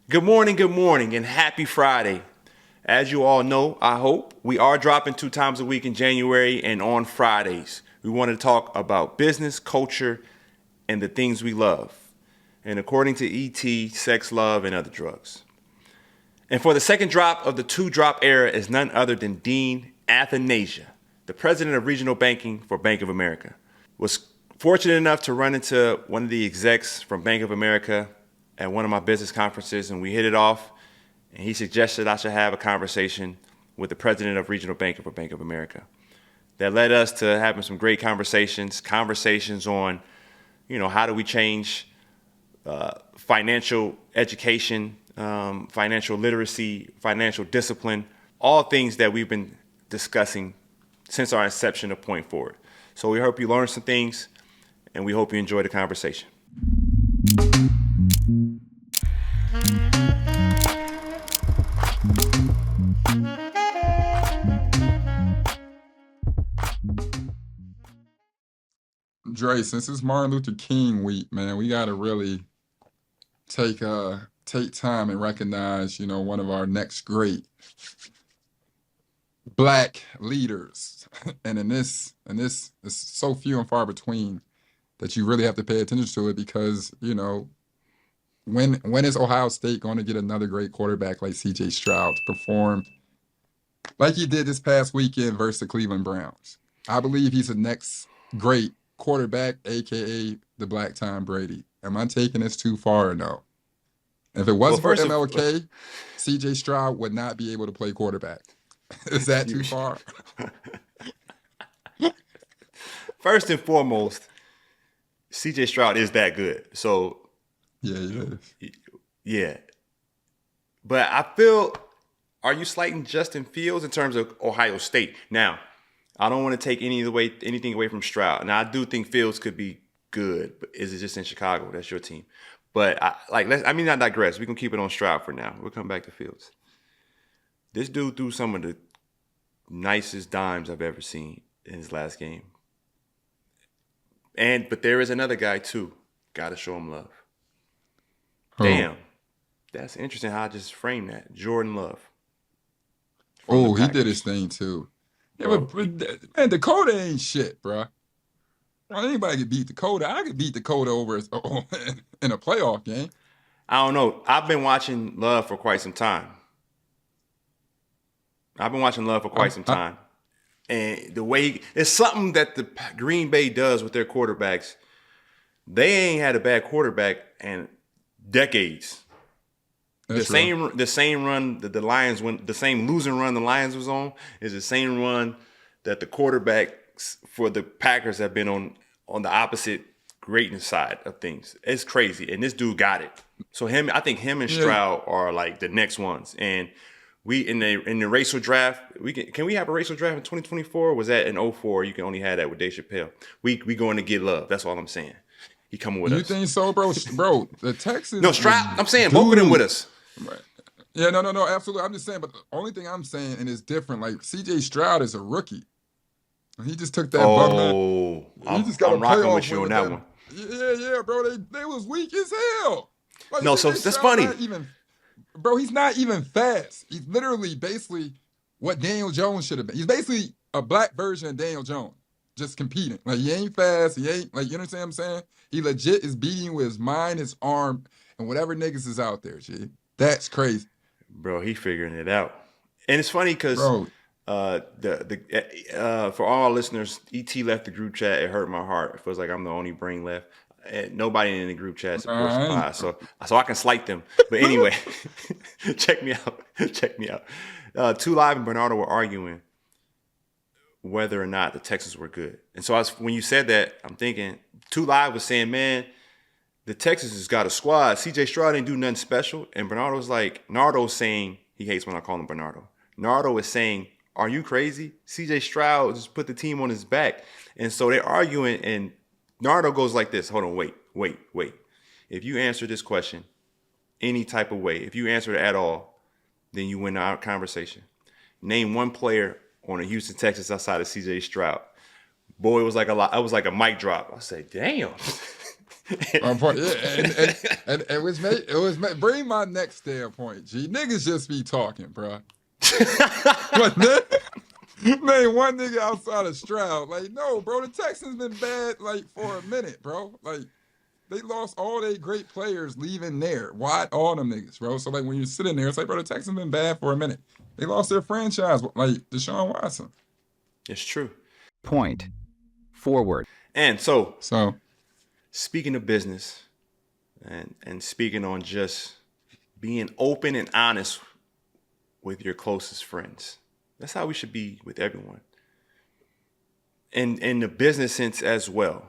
Good morning, and happy Friday. As you all know, I hope, we are dropping 2 times a week in January and on Fridays. We want to talk about business, culture, and the things we love. And according to ET, sex, love, and other drugs. And for the second drop of the 2-drop era is none other than Dean Athanasia, the president of regional banking for Bank of America. Was fortunate enough to run into one of the execs from Bank of America at one of my business conferences, and we hit it off, and he suggested I should have a conversation with the president of regional banking for Bank of America. That led us to having some great conversations on, how do we change financial education, financial literacy, financial discipline, all things that we've been discussing since our inception of Point Forward. So we hope you learned some things, and we hope you enjoy the conversation. Dre, since it's Martin Luther King week, man, we gotta really take time and recognize, one of our next great Black leaders. And in this, it's so few and far between that you really have to pay attention to it because, when is Ohio State going to get another great quarterback like CJ Stroud to perform like he did this past weekend versus the Cleveland Browns? I believe he's the next great quarterback, aka the Black Tom Brady. Am I taking this too far or no? If it wasn't for MLK, CJ Stroud would not be able to play quarterback. Is that too far? First and foremost, CJ Stroud is that good. So yeah, he is. Yeah. But I feel, are you slighting Justin Fields in terms of Ohio State? Now, I don't want to take anything away from Stroud. Now, I do think Fields could be good, but is it just in Chicago? That's your team. But not digress. We can keep it on Stroud for now. We'll come back to Fields. This dude threw some of the nicest dimes I've ever seen in his last game. But there is another guy too. Got to show him love. Oh. Damn, that's interesting how I just framed that. Jordan Love. Oh, he did his thing too. Yeah, but Dakota ain't shit, bro. Anybody could beat Dakota. I could beat Dakota over in a playoff game. I don't know. I've been watching Love for quite some time. And the way it's something that the Green Bay does with their quarterbacks. They ain't had a bad quarterback in decades. That's the same run that the Lions went, the same losing run the Lions was on is the same run that the quarterbacks for the Packers have been on the opposite greatness side of things. It's crazy, and this dude got it. So I think him and Stroud are like the next ones. And we in the racial draft, can we have a racial draft in 2024? Or was that in 2004? You can only have that with Dave Chappelle. We going to get love. That's all I'm saying. He coming with us. You think so, bro? Bro, the Texans. No, Stroud. I'm saying both of them with us. Right. Yeah, no, absolutely. I'm just saying, but the only thing I'm saying, and it's different, like CJ Stroud is a rookie. He just took that bump. I'm rocking with you on that one. Yeah, bro. They was weak as hell. Like, no, so that's funny. Bro, he's not even fast. He's literally basically what Daniel Jones should have been. He's basically a black version of Daniel Jones, just competing. Like, he ain't fast. He ain't, like, you understand what I'm saying? He legit is beating with his mind, his arm, and whatever niggas is out there, G. That's crazy. Bro, he figuring it out. And it's funny because for all our listeners, ET left the group chat. It hurt my heart. It feels like I'm the only brain left. And nobody in the group chat supports the pod, so I can slight them. But anyway, check me out. 2 Live and Bernardo were arguing whether or not the Texans were good. And so when you said that, I'm thinking 2 Live was saying, man, the Texans has got a squad. CJ Stroud didn't do nothing special. And Bernardo's like, Nardo's saying, he hates when I call him Bernardo. Nardo is saying, are you crazy? CJ Stroud just put the team on his back. And so they're arguing, and Nardo goes like this. Hold on, wait. If you answer this question any type of way, if you answer it at all, then you win our conversation. Name one player on the Houston Texans outside of CJ Stroud. Boy, it was like a mic drop. I say, damn. And And bring my next standpoint, G. Niggas just be talking, bro. But name one nigga outside of Stroud. Like, no, bro, the Texans been bad like for a minute, bro. Like, they lost all their great players leaving there. Why all them niggas, bro? So like when you're sitting there, it's like, bro, the Texans been bad for a minute. They lost their franchise, like Deshaun Watson. It's true. Point forward. And so speaking of business and speaking on just being open and honest with your closest friends. That's how we should be with everyone. And in the business sense as well.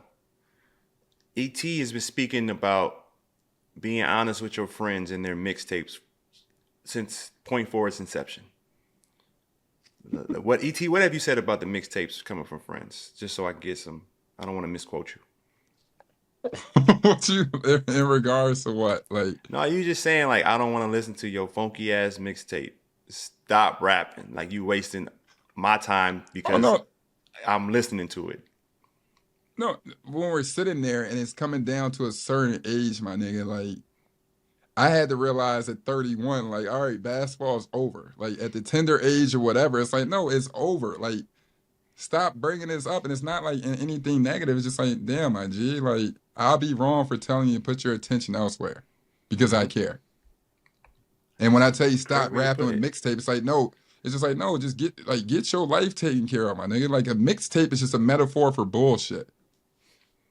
ET has been speaking about being honest with your friends in their mixtapes since Point Forward's inception. What have you said about the mixtapes coming from friends? Just so I can get some, I don't want to misquote you. What you in regards to what? Like, no, you just saying like, I don't want to listen to your funky ass mixtape. Stop rapping. Like you wasting my time because I'm listening to it. No, when we're sitting there and it's coming down to a certain age, my nigga, like I had to realize at 31, like, all right, basketball's over. Like at the tender age or whatever, it's like, no, it's over. Like, stop bringing this up. And it's not like anything negative. It's just like, damn, my G, like I'll be wrong for telling you to put your attention elsewhere because I care. And when I tell you stop rapping with mixtape, it's like, no, it's just like, no, just get your life taken care of, my nigga. Like a mixtape is just a metaphor for bullshit.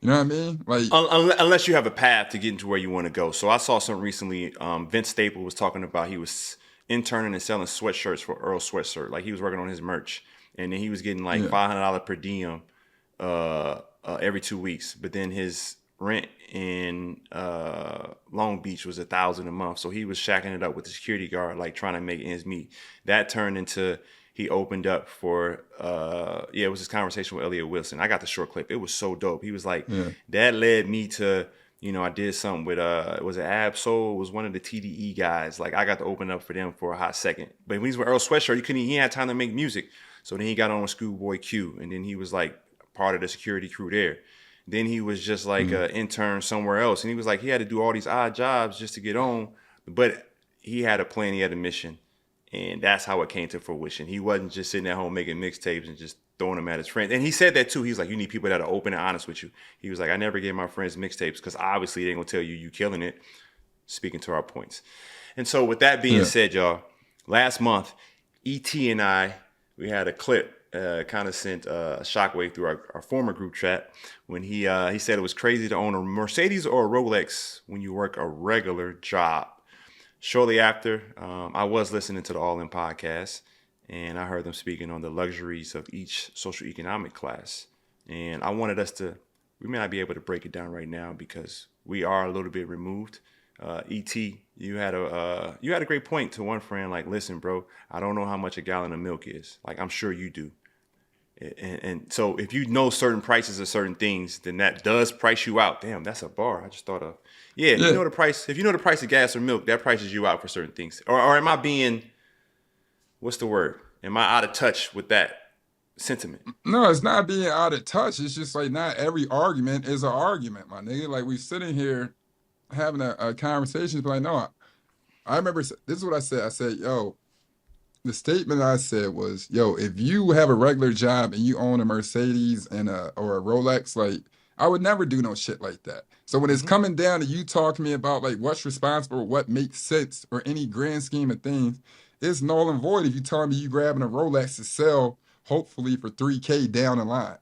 You know what I mean? Like unless you have a path to get into where you want to go. So I saw something recently. Vince Staples was talking about he was interning and selling sweatshirts for Earl Sweatshirt. Like he was working on his merch, and then he was getting like $500 per diem every 2 weeks. But then his rent in Long Beach was $1,000 a month, so he was shacking it up with the security guard, like trying to make ends meet. That turned into he opened up for it was his conversation with Elliott Wilson. I got the short clip. It was so dope. He was like, that led me to, I did something with was it Absol? It was one of the TDE guys. Like I got to open up for them for a hot second. But when he was with Earl Sweatshirt, he had time to make music. So then he got on with Schoolboy Q, and then he was like part of the security crew there. Then he was just like an intern somewhere else. And he was like, he had to do all these odd jobs just to get on. But he had a plan, he had a mission. And that's how it came to fruition. He wasn't just sitting at home making mixtapes and just throwing them at his friends. And he said that too. He's like, you need people that are open and honest with you. He was like, I never gave my friends mixtapes because obviously they ain't going to tell you killing it. Speaking to our points. And so with that being said, y'all, last month, ET and I, we had a clip. Kind of sent a shockwave through our former group chat when he said it was crazy to own a Mercedes or a Rolex when you work a regular job. Shortly after, I was listening to the All In podcast, and I heard them speaking on the luxuries of each socioeconomic class. And I wanted us to, we may not be able to break it down right now because we are a little bit removed. ET, you had a great point to one friend, like, listen, bro, I don't know how much a gallon of milk is. Like, I'm sure you do. And so if you know certain prices of certain things, then that does price you out. Damn, that's a bar I just thought of. You know the price. If you know the price of gas or milk, that prices you out for certain things. Or am I being, what's the word? Am I out of touch with that sentiment? No, it's not being out of touch. It's just like not every argument is an argument, my nigga. Like we sitting here having a conversation, but like, no, I remember this is what I said. I said, yo, the statement I said was, yo, if you have a regular job and you own a Mercedes and or a Rolex, like I would never do no shit like that. So when it's coming down to you talking to me about like what's responsible, what makes sense, or any grand scheme of things, it's null and void if you telling me you grabbing a Rolex to sell, hopefully for $3K down the line.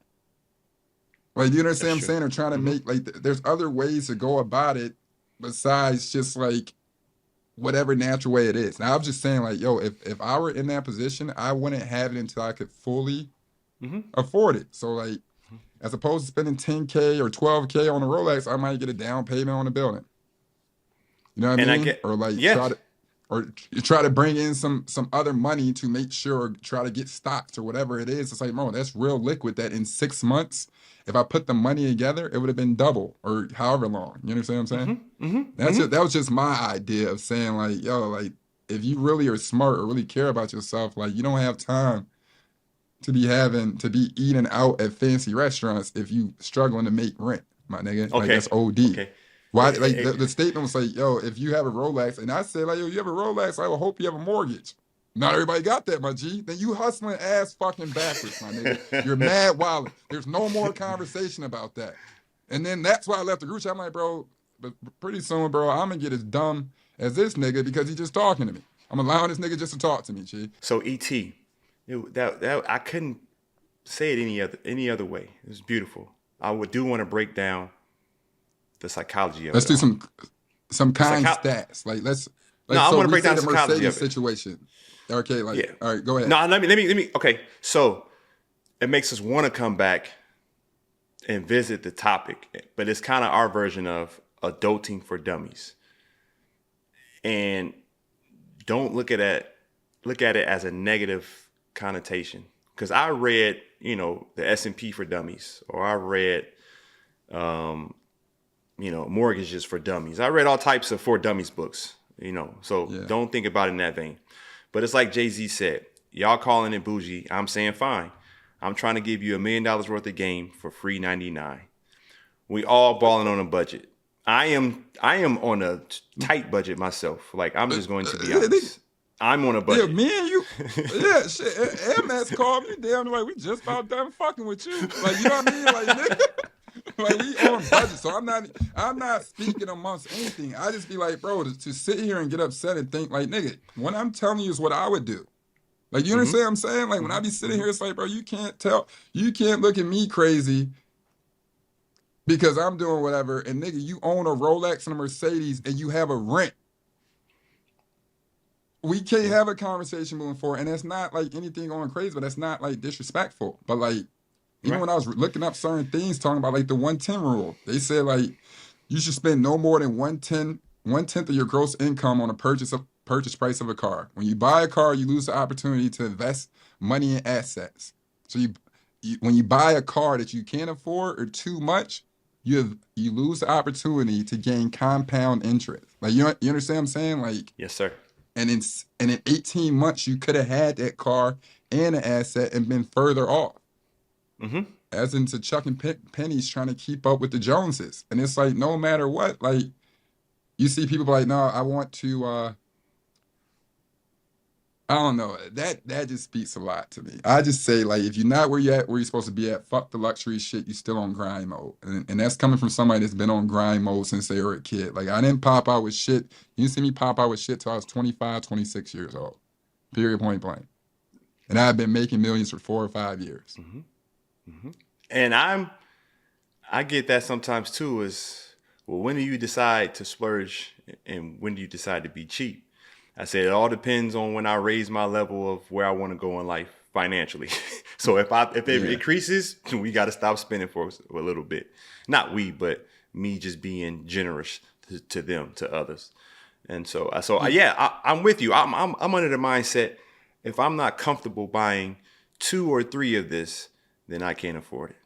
Like, you understand what I'm saying? Or trying to make like there's other ways to go about it besides just like whatever natural way it is. Now, I'm just saying, like, yo, if I were in that position, I wouldn't have it until I could fully afford it. So, like, as opposed to spending $10K or $12K on a Rolex, I might get a down payment on the building. You know what I mean? Or like try to bring in some other money to make sure, or try to get stocks or whatever it is. It's like, bro, that's real liquid that in 6 months, if I put the money together, it would have been double or however long. You understand what I'm saying? That was just my idea of saying, like, yo, like, if you really are smart or really care about yourself, like, you don't have time to be eating out at fancy restaurants if you struggling to make rent, my nigga. Okay. Like, that's OD. Okay. Why? Like the statement was like, "Yo, if you have a Rolex," and I said, "Like, yo, you have a Rolex, I will hope you have a mortgage." Not everybody got that, my G. Then you hustling ass fucking backwards, my nigga. You're mad wild. There's no more conversation about that. And then that's why I left the group chat. I'm like, bro, but pretty soon, bro, I'm gonna get as dumb as this nigga because he's just talking to me. I'm allowing this nigga just to talk to me, G. So ET, that I couldn't say it any other way. It was beautiful. I do want to break down the psychology of Let's it. do some kind stats. Like let's. No, I so want to break down the the psychology Mercedes of it. situation. Okay, like Yeah. all right, go ahead. No, let me. Okay, so it makes us want to come back and visit the topic, but it's kind of our version of adulting for dummies. And don't look at it as a negative connotation, because I read, the S&P for dummies, or I read, mortgages for dummies. I read all types of for dummies books, so Don't think about it in that vein. But it's like Jay-Z said, y'all calling it bougie. I'm saying fine. I'm trying to give you $1 million worth of game for free 99. We all balling on a budget. I am on a tight budget myself. Like, I'm just going to be honest. I'm on a budget. Yeah, me and you. Yeah, shit. MS called me damn like we just about done fucking with you. Like, you know what I mean? Like, nigga, like we on budget. So I'm not speaking amongst anything. I just be like, bro, to sit here and get upset and think like, nigga, what I'm telling you is what I would do. Like, you understand what I'm saying? Like, when I be sitting here, it's like, bro, you can't look at me crazy because I'm doing whatever. And nigga, you own a Rolex and a Mercedes and you have a rent. We can't have a conversation moving forward. And that's not like anything going crazy, but that's not like disrespectful. But like, even when I was looking up certain things, talking about like the 110 rule, they said like, you should spend no more than one tenth of your gross income on a purchase price of a car. When you buy a car, you lose the opportunity to invest money in assets. So when you buy a car that you can't afford or too much, you lose the opportunity to gain compound interest. Like, you understand what I'm saying? Like, yes, sir. And in 18 months, you could have had that car and an asset and been further off. Mm-hmm. As into chucking pennies trying to keep up with the Joneses. And it's like, no matter what, like, you see people like, no, I want to, I don't know. That just speaks a lot to me. I just say, like, if you're not where you're supposed to be at, fuck the luxury shit, you still on grind mode. And that's coming from somebody that's been on grind mode since they were a kid. Like, I didn't pop out with shit. You didn't see me pop out with shit till I was 25, 26 years old. Period, point blank. And I've been making millions for 4 or 5 years. Mm-hmm. Mm-hmm. And I get that sometimes too, is, well, when do you decide to splurge and when do you decide to be cheap? I said, it all depends on when I raise my level of where I want to go in life financially. So if it increases, we got to stop spending for a little bit. Not we, but me just being generous to them, to others. And so I'm with you. I'm under the mindset, if I'm not comfortable buying 2 or 3 of this, then I can't afford it.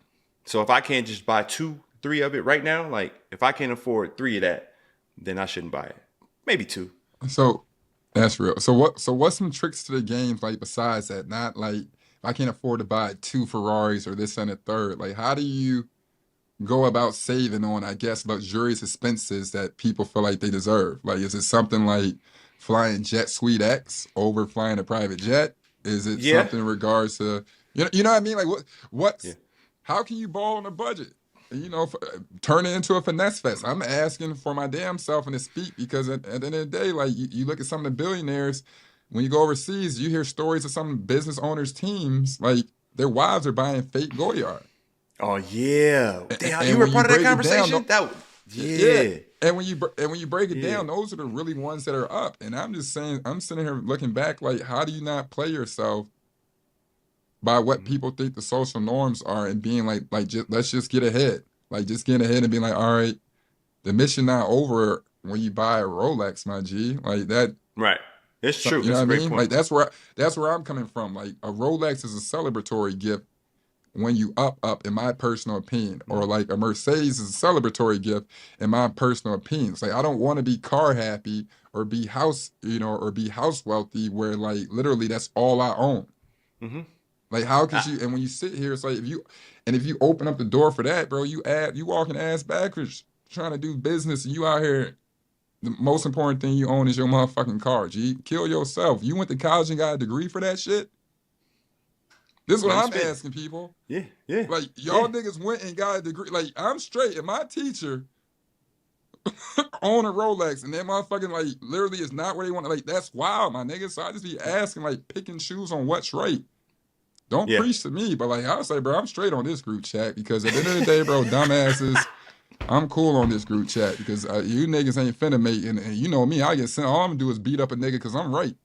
So if I can't just buy 2, 3 of it right now, like if I can't afford 3 of that, then I shouldn't buy it. Maybe 2. So that's real. So what's some tricks to the game, like, besides that? Not like, I can't afford to buy 2 Ferraris or this and a third. Like, how do you go about saving on, I guess, luxurious expenses that people feel like they deserve? Like, is it something like flying Jet Suite X over flying a private jet? Is it something in regards to, you know what I mean? Like, how can you ball on a budget? Turn it into a finesse fest. I'm asking for my damn self in to speak, because at the end of the day, like, you look at some of the billionaires, when you go overseas, you hear stories of some business owners' teams, like, their wives are buying fake Goyard. Oh yeah, damn, you were part of that conversation. And when you break it down, those are the really ones that are up. And I'm just saying, I'm sitting here looking back, like, how do you not play yourself by what people think the social norms are, and being like let's just get ahead. Like, just get ahead and be like, all right, the mission not over when you buy a Rolex, my G. Like that. Right. It's true. You know what I mean? Like, that's where I'm coming from. Like, a Rolex is a celebratory gift when you up, in my personal opinion. Or like a Mercedes is a celebratory gift in my personal opinion. It's like, I don't want to be car happy or be house wealthy where, like, literally that's all I own. Mm-hmm. Like, how could you? And when you sit here, it's like, if you open up the door for that, bro, you walking ass backwards trying to do business, and you out here. The most important thing you own is your motherfucking car. G, kill yourself. You went to college and got a degree for that shit. This is what I'm asking people. Yeah. Like, y'all niggas went and got a degree. Like, I'm straight. And my teacher own a Rolex, and that motherfucking, like, literally is not where they want to. Like, that's wild, my nigga. So I just be asking, like, picking shoes on what's right. Don't preach to me, but, like, I was like, bro, I'm straight on this group chat because at the end of the day, bro, dumbasses, I'm cool on this group chat because you niggas ain't finna make, and you know me, I get sent, all I'm gonna do is beat up a nigga because I'm right.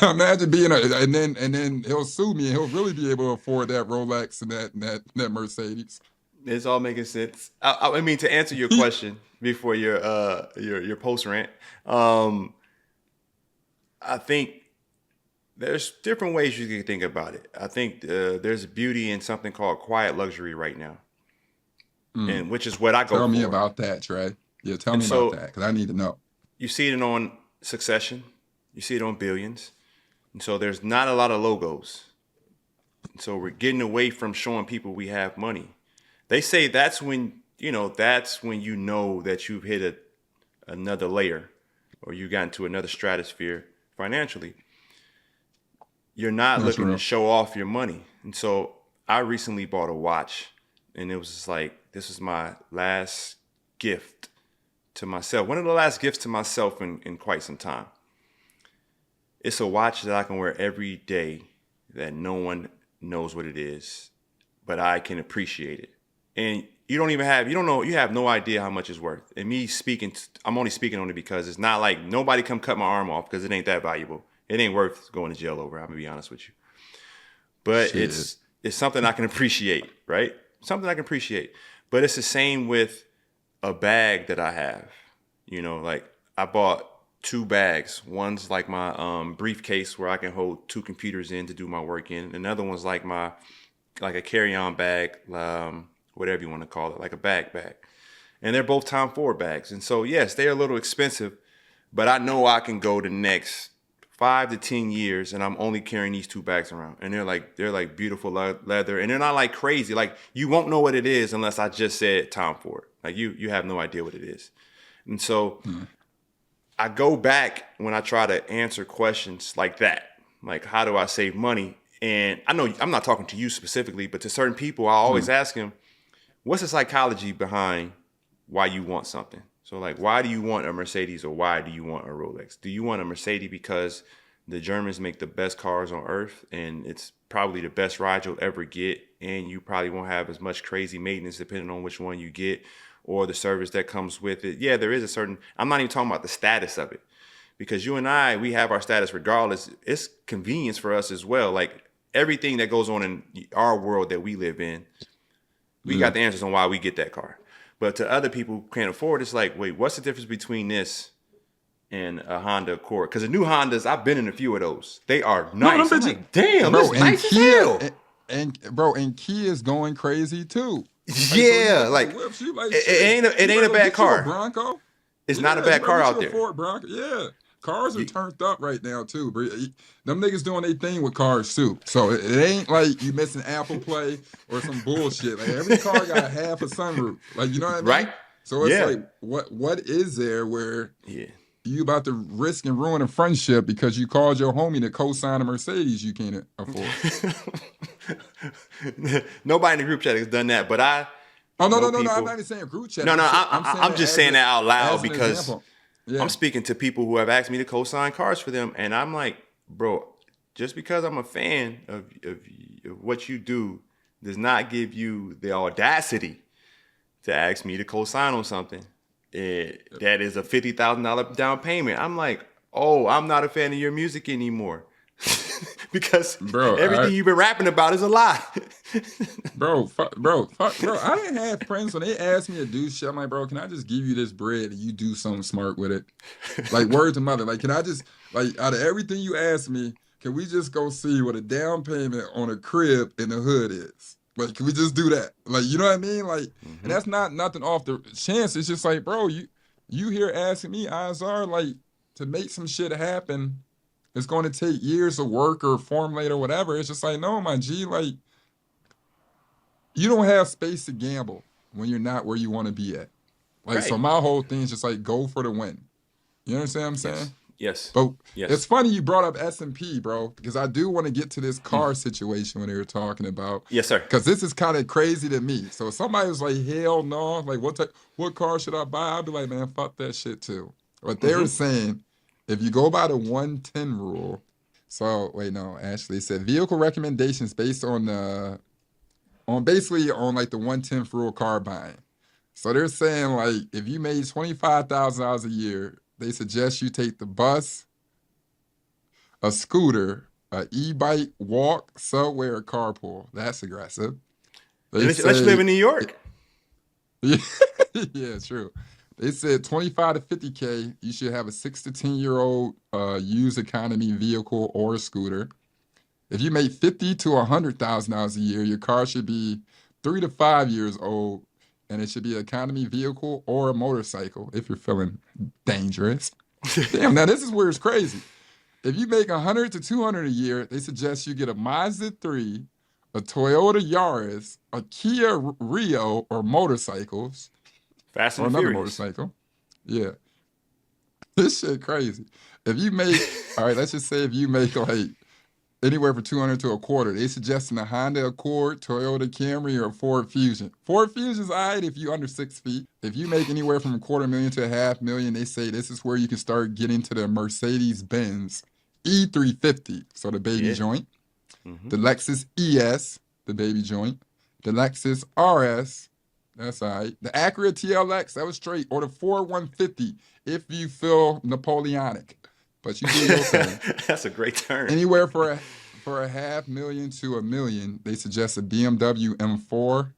Imagine being and then he'll sue me and he'll really be able to afford that Rolex and that Mercedes. It's all making sense. I mean, to answer your question before your post rant, I think there's different ways you can think about it. I think there's beauty in something called quiet luxury right now, and which is what I go for. Tell me about that, Trey. Yeah, tell me about that because I need to know. You see it on Succession. You see it on Billions. And so there's not a lot of logos. So we're getting away from showing people we have money. They say that's when you know that you've hit another layer or you got into another stratosphere financially. You're not looking to show off your money. And so I recently bought a watch, and it was just like, this is my last gift to myself. One of the last gifts to myself in quite some time. It's a watch that I can wear every day that no one knows what it is, but I can appreciate it. And you have no idea how much it's worth. And me speaking, I'm only speaking on it because it's not like nobody come cut my arm off because it ain't that valuable. It ain't worth going to jail over. I'm gonna be honest with you. But it's something I can appreciate, right? Something I can appreciate. But it's the same with a bag that I have. You know, like I bought 2 bags. One's like my briefcase where I can hold 2 computers in to do my work in. Another one's like a carry-on bag, whatever you want to call it, like a bag. And they're both Tom Ford bags. And so, yes, they're a little expensive, but I know I can go the next 5 to 10 years and I'm only carrying these 2 bags around. And they're like beautiful leather. And they're not like crazy. Like you won't know what it is unless I just said Tom Ford. Like you have no idea what it is. And so I go back when I try to answer questions like that. Like, how do I save money? And I know I'm not talking to you specifically, but to certain people, I always ask them, what's the psychology behind why you want something? So like, why do you want a Mercedes or why do you want a Rolex? Do you want a Mercedes because the Germans make the best cars on earth and it's probably the best ride you'll ever get, and you probably won't have as much crazy maintenance depending on which one you get or the service that comes with it? Yeah, there is a certain, I'm not even talking about the status of it, because you and I, we have our status regardless. It's convenience for us as well. Like everything that goes on in our world that we live in, we got the answers on why we get that car. But to other people who can't afford, it's like, wait, what's the difference between this and a Honda Accord? Because the new Hondas, I've been in a few of those. They are nice. I'm like, damn, bro, this is nice as hell. And Kia's going crazy too. Yeah, like it ain't a bad car. Bronco. It's not a bad car out there. Ford Bronco. Yeah, cars are turned up right now too. Them niggas doing their thing with cars too. So it ain't like you missing Apple Play or some bullshit. Like every car got half a sunroof. Like, you know what I mean? Right. So it's like, what is there where you about to risk and ruin a friendship because you called your homie to co-sign a Mercedes you can't afford? Nobody in the group chat has done that, but I. No. I'm not even saying group chat. I'm just saying that out loud because Yeah. I'm speaking to people who have asked me to co-sign cars for them, and I'm like, bro, just because I'm a fan of what you do does not give you the audacity to ask me to co-sign on something that is a $50,000 down payment. I'm like, oh, I'm not a fan of your music anymore. Because everything you've been rapping about is a lie. bro. I didn't have friends when they asked me to do shit. I'm like, bro, can I just give you this bread and you do something smart with it? Like, word to mother. Like, can I just, like, out of everything you asked me, can we just go see what a down payment on a crib in the hood is? Like, can we just do that? Like, you know what I mean? Like, and that's not nothing off the chance. It's just like, bro, you here asking me, Izar, like, to make some shit happen. It's going to take years of work or formulate or whatever. It's just like, no, my G, like, you don't have space to gamble. when you're not where you want to be at. Like, so Right. my whole thing is just like go for the win. You understand what I'm Yes. saying? Yes. But Yes. it's funny you brought up S&P, bro, because I do want to get to this car situation when they were talking about. Yes, sir. Because this is kind of crazy to me. So if somebody was like, hell no, like what car should I buy? I'd be like, man, fuck that shit too. But they were saying, if you go by the 110 rule, so wait, no, actually it said vehicle recommendations based on basically on like the 110th rule car buying. So they're saying like if you made $25,000 a year, they suggest you take the bus, a scooter, a e-bike, walk, subway, or carpool. That's aggressive. Unless you live in New York. Yeah, true. They said 25 to 50K, you should have a 6 to 10-year-old used economy vehicle or a scooter. If you make $50 to $100,000 a year, your car should be 3 to 5 years old, and it should be an economy vehicle or a motorcycle if you're feeling dangerous. Damn, now this is where it's crazy. If you make 100 to 200 a year, they suggest you get a Mazda 3, a Toyota Yaris, a Kia Rio, or motorcycles. Fast Or and another Furious. motorcycle. Yeah. This shit crazy. If you make, all right, let's just say if you make like anywhere from 200 to a quarter, they suggesting a Honda Accord, Toyota Camry, or a Ford Fusion. Ford Fusion's all right if you're under 6 feet. If you make anywhere from $250,000 to $500,000, they say this is where you can start getting to the Mercedes-Benz E350, so the baby joint. The Lexus ES, the baby joint. The Lexus RS, that's all right. The Acura TLX, that was straight. Or the Ford 150, if you feel Napoleonic. But you do your thing. That's a great term. Anywhere for a $500,000 to $1 million, they suggest a BMW M4.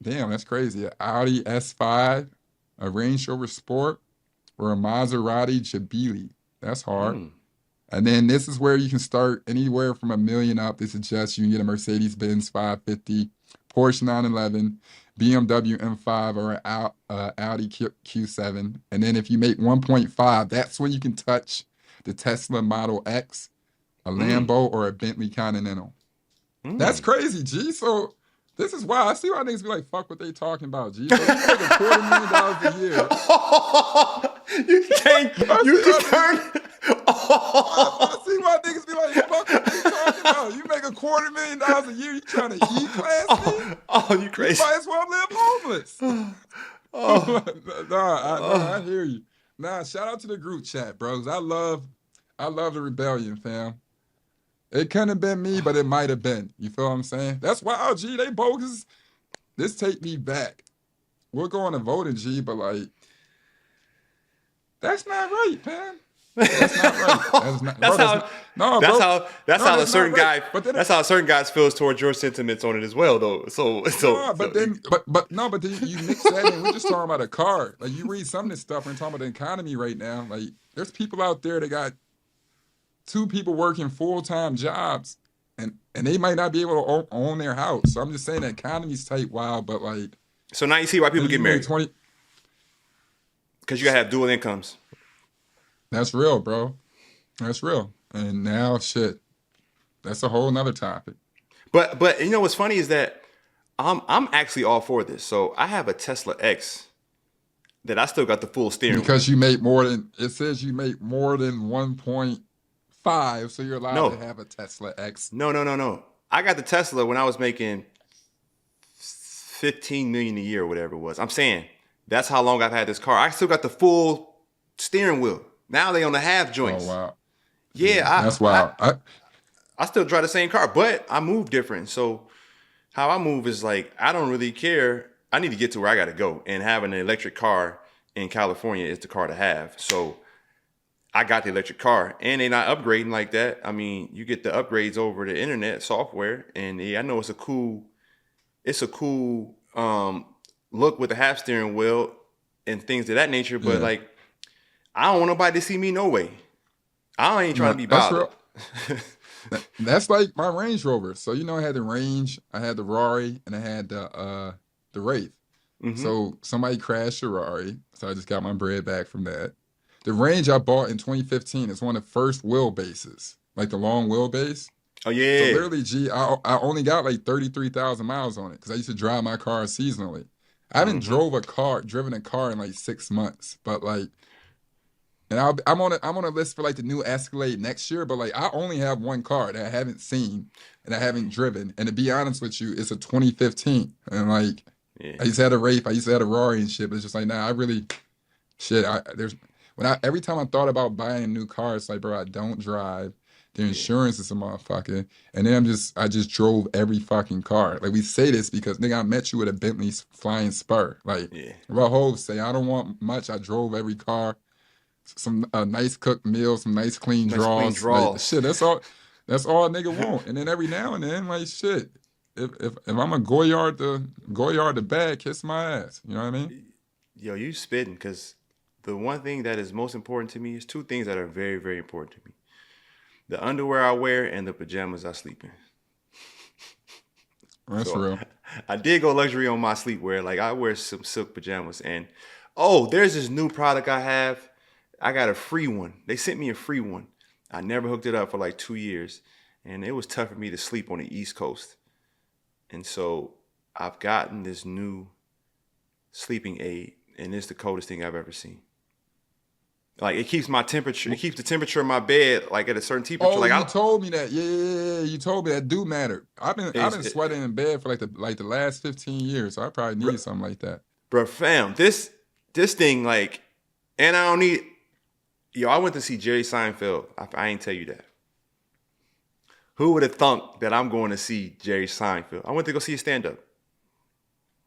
Damn, that's crazy. An Audi S5, a Range Rover Sport, or a Maserati Jabili. That's hard. And then this is where you can start anywhere from $1 million up. They suggest you can get a Mercedes-Benz 550, Porsche 911, BMW M5, or an Audi Q7. And then if you make 1.5, that's when you can touch the Tesla Model X, a Lambo, or a Bentley Continental. That's crazy, G. So this is why I see why niggas be like, fuck what they talking about, G. So you make $250,000 a year. You can't. You can turn. I see why niggas be like, fuck what they talking about. You make $250,000 a year, you trying to eat class me? Oh, you crazy. You might as well live homeless. I hear you. Nah, shout out to the group chat, bros. I love the rebellion, fam. It couldn't have been me, but it might have been. You feel what I'm saying? That's why, oh, G, they bogus. This take me back. We're going to voting, G, but like, that's not right, fam. That's not right. That's how a certain guy. That's how certain guys feels towards your sentiments on it as well, though. But then you mix that in. We're just talking about a car. Like you read some of this stuff, and talking about the economy right now. Like there's people out there that got 2 people working full-time jobs, and they might not be able to own their house. So I'm just saying the economy's tight, wild, but like. So now you see why people get married. Because you gotta have dual incomes. That's real, bro. That's real. And now, shit, that's a whole nother topic. But you know what's funny is that I'm actually all for this. So I have a Tesla X that I still got the full steering because you make more than it says you make more than 1.5, so you're allowed to have a Tesla X. No. I got the Tesla when I was making $15 million a year or whatever it was. I'm saying that's how long I've had this car. I still got the full steering wheel. Now they on the half joints. Oh wow. Yeah, that's wild. I still drive the same car, but I move different. So how I move is like I don't really care. I need to get to where I got to go, and having an electric car in California is the car to have. So I got the electric car, and they're not upgrading like that. I mean, you get the upgrades over the internet software, and I know it's a cool look with the half steering wheel and things of that nature. But like, I don't want nobody to see me no way. I ain't trying to be bothered. That's like my Range Rover. So you know, I had the Range, I had the Rari, and I had the Wraith. So somebody crashed the Rari, so I just got my bread back from that. The Range I bought in 2015 is one of the first wheelbases, like the long wheelbase. Oh yeah. So literally, I only got like 33,000 miles on it because I used to drive my car seasonally. I haven't driven a car in like 6 months, but like, and I'm on a list for like the new Escalade next year, but like I only have one car that I haven't seen and I haven't driven. And to be honest with you, it's a 2015. And like Yeah, I used to have a Wraith, I used to have a Rari and shit, but it's just like nah, I really shit. Every time I thought about buying a new car, it's like, bro, I don't drive. The yeah, insurance is a motherfucker. And then I just drove every fucking car. Like we say this because nigga, I met you with a Bentley Flying Spur. Like yeah. Rahov say, I don't want much. I drove every car, some nice cooked meals, some nice clean Nice clean draws. Like draws. shit, that's all a nigga want. And then every now and then, like shit. If I'm a Goyard the bag, kiss my ass. You know what I mean? Yo, you spitting because the one thing that is most important to me is two things that are very, very important to me: the underwear I wear and the pajamas I sleep in. That's So real. I did go luxury on my sleepwear. Like I wear some silk pajamas, and oh, there's this new product I have. I got a free one. They sent me a free one. I never hooked it up for like 2 years, and it was tough for me to sleep on the East Coast. And so I've gotten this new sleeping aid, and it's the coldest thing I've ever seen. Like it keeps my temperature. It keeps the temperature of my bed like at a certain temperature. Oh, Like you I, told me that. Yeah. You told me that do matter. I've it's, been sweating in bed for like the last 15 years, so I probably need something like that. bro, fam, this thing like, and I don't need. Yo, I went to see Jerry Seinfeld. I ain't tell you that. Who would have thunk that I'm going to see Jerry Seinfeld? I went to go see his stand up.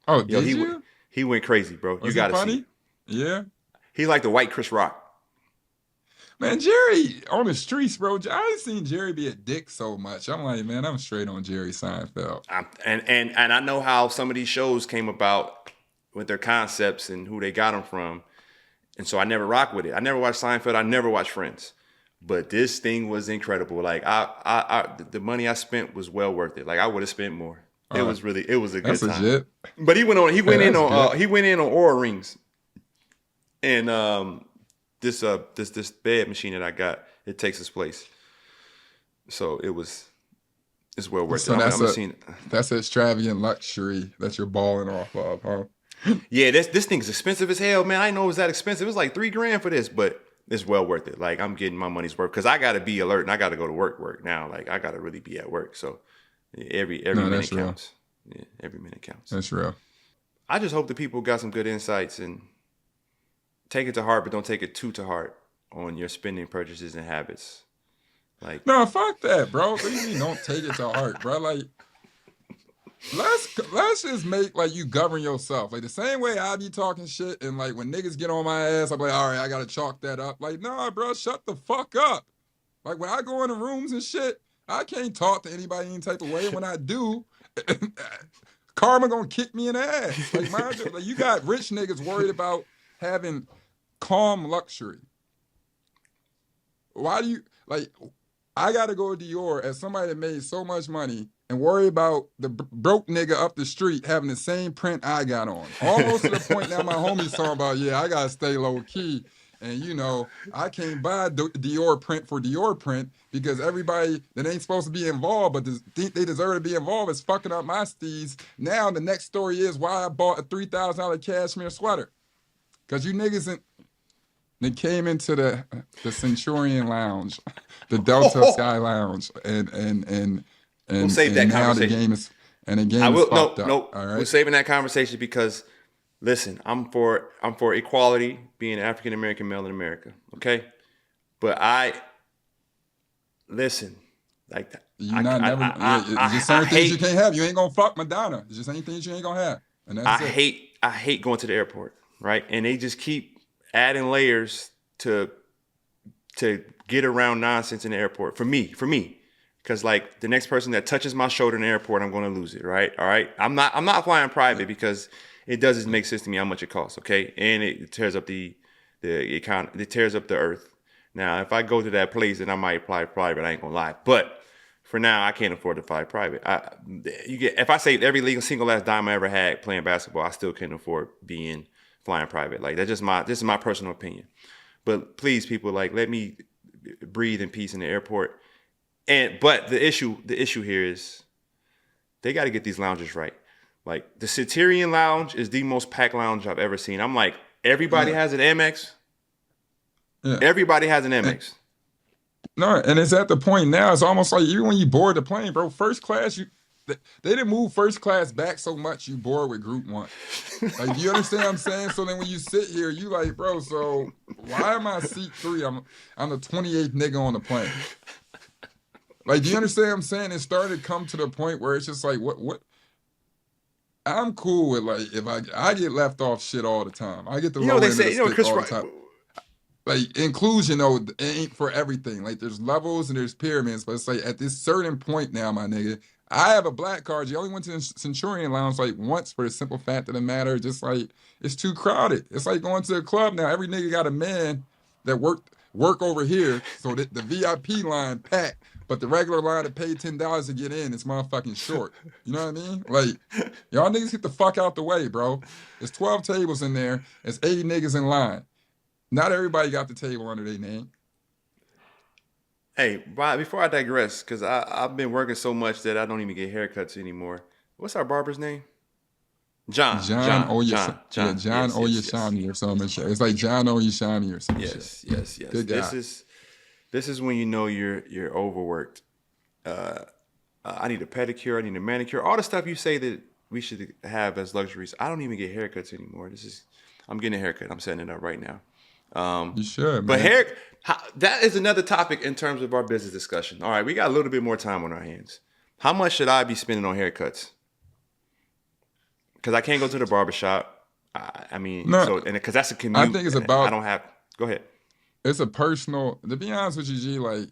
Oh, Yo, did you? he went crazy, bro. You Was he got to see it. funny? Yeah. He's like the white Chris Rock. Man, Jerry on the streets, bro. I ain't seen Jerry be a dick so much. I'm like, man, I'm straight on Jerry Seinfeld. And I know how some of these shows came about with their concepts and who they got them from. And so I never rock with it. I never watched Seinfeld. I never watched Friends. But this thing was incredible. Like the money I spent was well worth it. Like I would have spent more. It was a good That's time. legit. But he went in that's on good. he went in on Aura Rings. And this bed machine that I got, it takes its place. So it's well worth So it. that's I'm seeing it. that's extravagant luxury that you're balling off of, huh? Yeah, this thing's expensive as hell, man. I didn't know it was that expensive. It was like $3,000 for this, but it's well worth it. Like I'm getting my money's worth because I got to be alert and I got to go to work now. Like I got to really be at work. So every No, minute that's real. counts. Yeah, every minute counts. That's real. I just hope the people got some good insights and take it to heart, but don't take it too to heart on your spending, purchases, and habits. Like No, fuck that, bro. What do you mean don't take it to heart, bro? Like, let's just make like you govern yourself. Like the same way I be talking shit and like when niggas get on my ass, I'm like, all right, I gotta chalk that up. Like, nah, bro, shut the fuck up. Like when I go in the rooms and shit, I can't talk to anybody any type of way. When I do, karma gonna kick me in the ass. Like, like you got rich niggas worried about having calm luxury. Why do you like? I gotta go to Dior as somebody that made so much money and worry about the broke nigga up the street having the same print I got on. Almost to the point now my homies talking about, yeah, I gotta stay low key. And you know, I can't buy Dior print for Dior print because everybody that ain't supposed to be involved but think they deserve to be involved is fucking up my steeds. Now the next story is why I bought a $3,000 cashmere sweater. Cause you niggas they came into the Centurion Lounge, the Delta Sky Lounge, and we'll save that now conversation. the game I is will fucked no up. no. All We're right. saving that conversation because listen, I'm for equality, being an African American male in America. Okay, but listen like that. You not never. It's just certain things you can't have. You ain't gonna fuck Madonna. It's just certain things you ain't gonna have, and that's it. I hate going to the airport, right? And they just keep adding layers to get around nonsense in the airport. For me, because like the next person that touches my shoulder in the airport, I'm going to lose it, right? All right. I'm not flying private because it doesn't make sense to me how much it costs, okay? And it tears up the economy. It tears up the earth. Now, if I go to that place, then I might fly private. I ain't gonna lie, but for now, I can't afford to fly private. If I saved every single last dime I ever had playing basketball, I still can't afford flying private. Like this is my personal opinion. But please, people, like let me breathe in peace in the airport. But the issue here is they got to get these lounges right. Like the Citerion Lounge is the most packed lounge I've ever seen. I'm like, everybody has an Amex. Yeah. Everybody has an Amex. No, and it's at the point now. It's almost like even when you board the plane, bro. First class, they didn't move first class back so much. You board with Group 1. Like, do you understand what I'm saying? So then when you sit here, you like, bro. So why am I seat 3? I'm the 28th nigga on the plane. Like, do you understand what I'm saying? It started to come to the point where it's just like, what? I'm cool with, like, if I get left off shit all the time. I get the low end of the stick all the time. Like, inclusion, though, it ain't for everything. Like, there's levels and there's pyramids, but it's like at this certain point now, my nigga, I have a black card. You only went to the Centurion Lounge like once for the simple fact of the matter, just like it's too crowded. It's like going to a club now. Every nigga got a man that work over here, so that the VIP line packed, but the regular line to pay $10 to get in is motherfucking short. You know what I mean? Like, y'all niggas get the fuck out the way, bro. There's 12 tables in there. There's 80 niggas in line. Not everybody got the table under their name. Hey, Bob, before I digress, because I've been working so much that I don't even get haircuts anymore. What's our barber's name? John Oyeshani or something. It's like John Oyeshani or something. Yes. Good guy. This is when you know you're overworked. I need a pedicure. I need a manicure. All the stuff you say that we should have as luxuries. I don't even get haircuts anymore. I'm getting a haircut. I'm setting it up right now. You should, but man. That is another topic in terms of our business discussion. All right, we got a little bit more time on our hands. How much should I be spending on haircuts? Because I can't go to the barbershop. Because that's a commute. I think it's about. I don't have. Go ahead. It's a personal. To be honest with you, G, like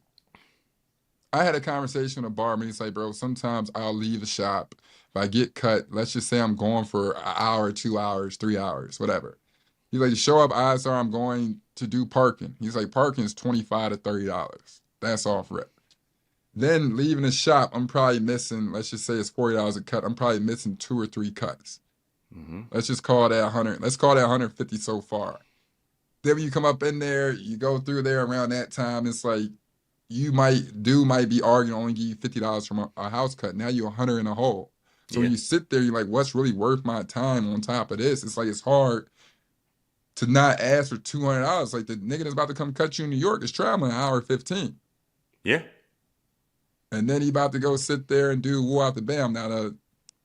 I had a conversation with a barber. He's like, bro, sometimes I'll leave the shop if I get cut. Let's just say I'm going for an hour, 2 hours, 3 hours, whatever. He's like, show up, odds are I'm going to do parking. He's like, parking is $25 to $30. That's off rip. Then leaving the shop, I'm probably missing, let's just say it's $40 a cut. I'm probably missing 2 or 3 cuts. Mm-hmm. Let's just call that 100. Let's call that 150 so far. Then when you come up in there, you go through there around that time, it's like you might be arguing, only give you $50 from a house cut. Now you're 100 in a hole. So when you sit there, you're like, what's really worth my time on top of this? It's like, it's hard to not ask for $200. Like the nigga that's about to come cut you in New York is traveling 1:15. Yeah. And then he about to go sit there and do woo out the bam. Now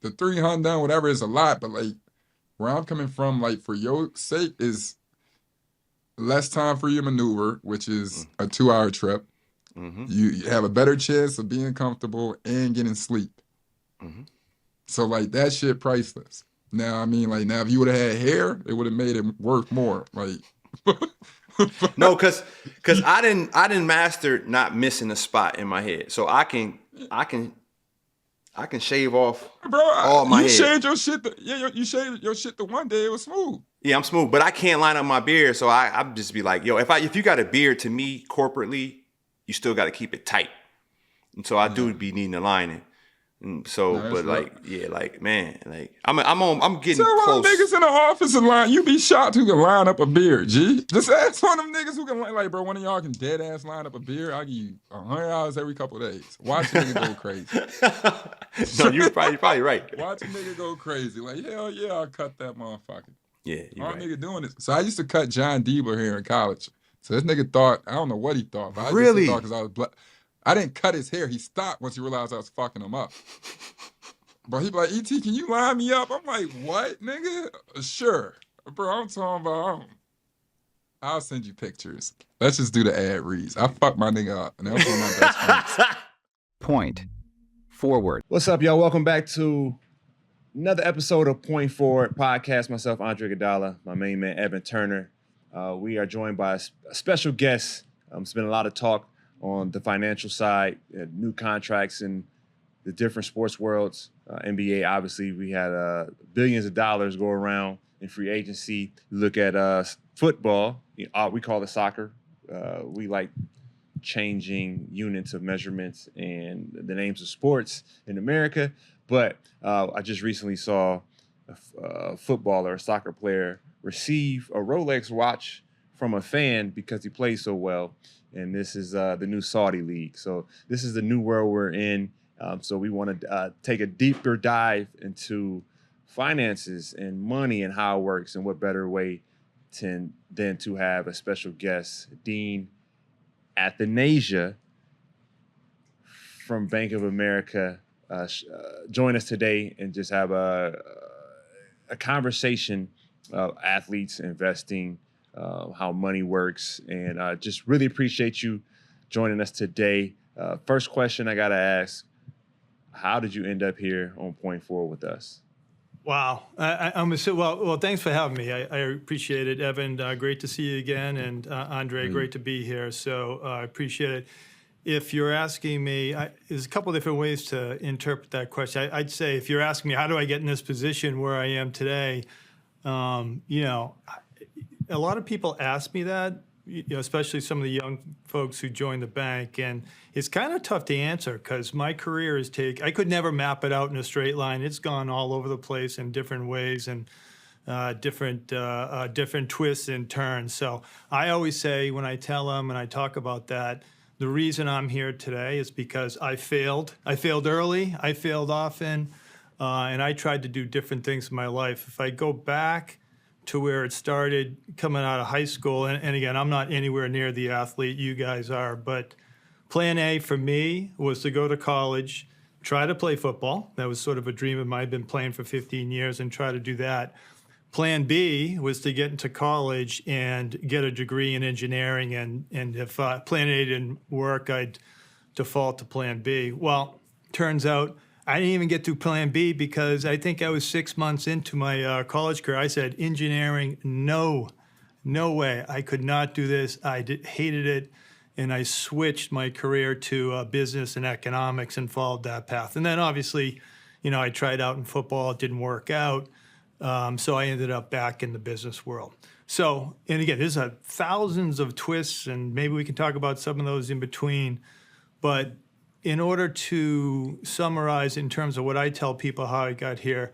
the 300, whatever, is a lot, but like where I'm coming from, like for your sake, is less time for your maneuver, which is a 2-hour trip. Mm-hmm. You have a better chance of being comfortable and getting sleep. Mm-hmm. So like that shit priceless. Now, I mean, like, now if you would have had hair, it would have made it worth more. Like, no, because I didn't master not missing a spot in my head, so I can shave off all my hair. You shaved your shit. You shaved your shit the one day it was smooth. Yeah, I'm smooth, but I can't line up my beard, so I just be like, yo, if you got a beard, to me corporately, you still got to keep it tight, and so I do be needing to line it. So, no, but like, right. Yeah, like, man, like, I'm getting close. Niggas in the office and line, you be shocked who can line up a beard, G. Just ask one of them niggas who can, like, bro, one of y'all can dead ass line up a beard. I'll give you $100 every couple of days. Watch a nigga go crazy. No, you're probably right. Watch a nigga go crazy. Like, hell yeah, I'll cut that motherfucker. Yeah, you're right. Nigga doing this. So I used to cut John Diebler here in college. So this nigga thought, I don't know what he thought, but really? I just thought because I was black. I didn't cut his hair. He stopped once he realized I was fucking him up. But he be like, E.T., can you line me up? I'm like, what, nigga? Sure. Bro, I'm talking about, I'll send you pictures. Let's just do the ad reads. I fucked my nigga up, and that was one of my best friends. Point Forward. What's up, y'all? Welcome back to another episode of Point Forward podcast. Myself, Andre Iguodala, my main man, Evan Turner. We are joined by a special guest. It's been a lot of talk on the financial side, new contracts in the different sports worlds. NBA, obviously, we had billions of dollars go around in free agency. You look at football, we call it soccer. We like changing units of measurements and the names of sports in America. But I just recently saw a footballer, a soccer player, receive a Rolex watch from a fan because he plays so well. And this is the new Saudi league. So this is the new world we're in. So we want to take a deeper dive into finances and money and how it works, and what better way than to have a special guest, Dean Athanasia from Bank of America, join us today and just have a conversation of athletes, investing, how money works, and just really appreciate you joining us today. First question I got to ask, how did you end up here on Point Forward with us? Wow. Well, thanks for having me. I appreciate it, Evan. Great to see you again. And Andre, great to be here. So I appreciate it. If you're asking me, there's a couple of different ways to interpret that question. I'd say if you're asking me, how do I get in this position where I am today? A lot of people ask me that, especially some of the young folks who joined the bank. And it's kind of tough to answer because my career I could never map it out in a straight line. It's gone all over the place in different ways and different twists and turns. So I always say when I tell them and I talk about that, the reason I'm here today is because I failed. I failed early. I failed often. And I tried to do different things in my life. If I go back to where it started coming out of high school, and again, I'm not anywhere near the athlete you guys are, but plan A for me was to go to college, try to play football. That was sort of a dream of mine. I've been playing for 15 years and try to do that. Plan B was to get into college and get a degree in engineering, and if plan A didn't work, I'd default to plan B. Well, turns out I didn't even get to plan B because I think I was 6 months into my college career. I said, engineering, no way. I could not do this. Hated it, and I switched my career to business and economics and followed that path. And then obviously, I tried out in football. It didn't work out. So I ended up back in the business world. So, and again, there's thousands of twists, and maybe we can talk about some of those in between. But in order to summarize in terms of what I tell people how I got here,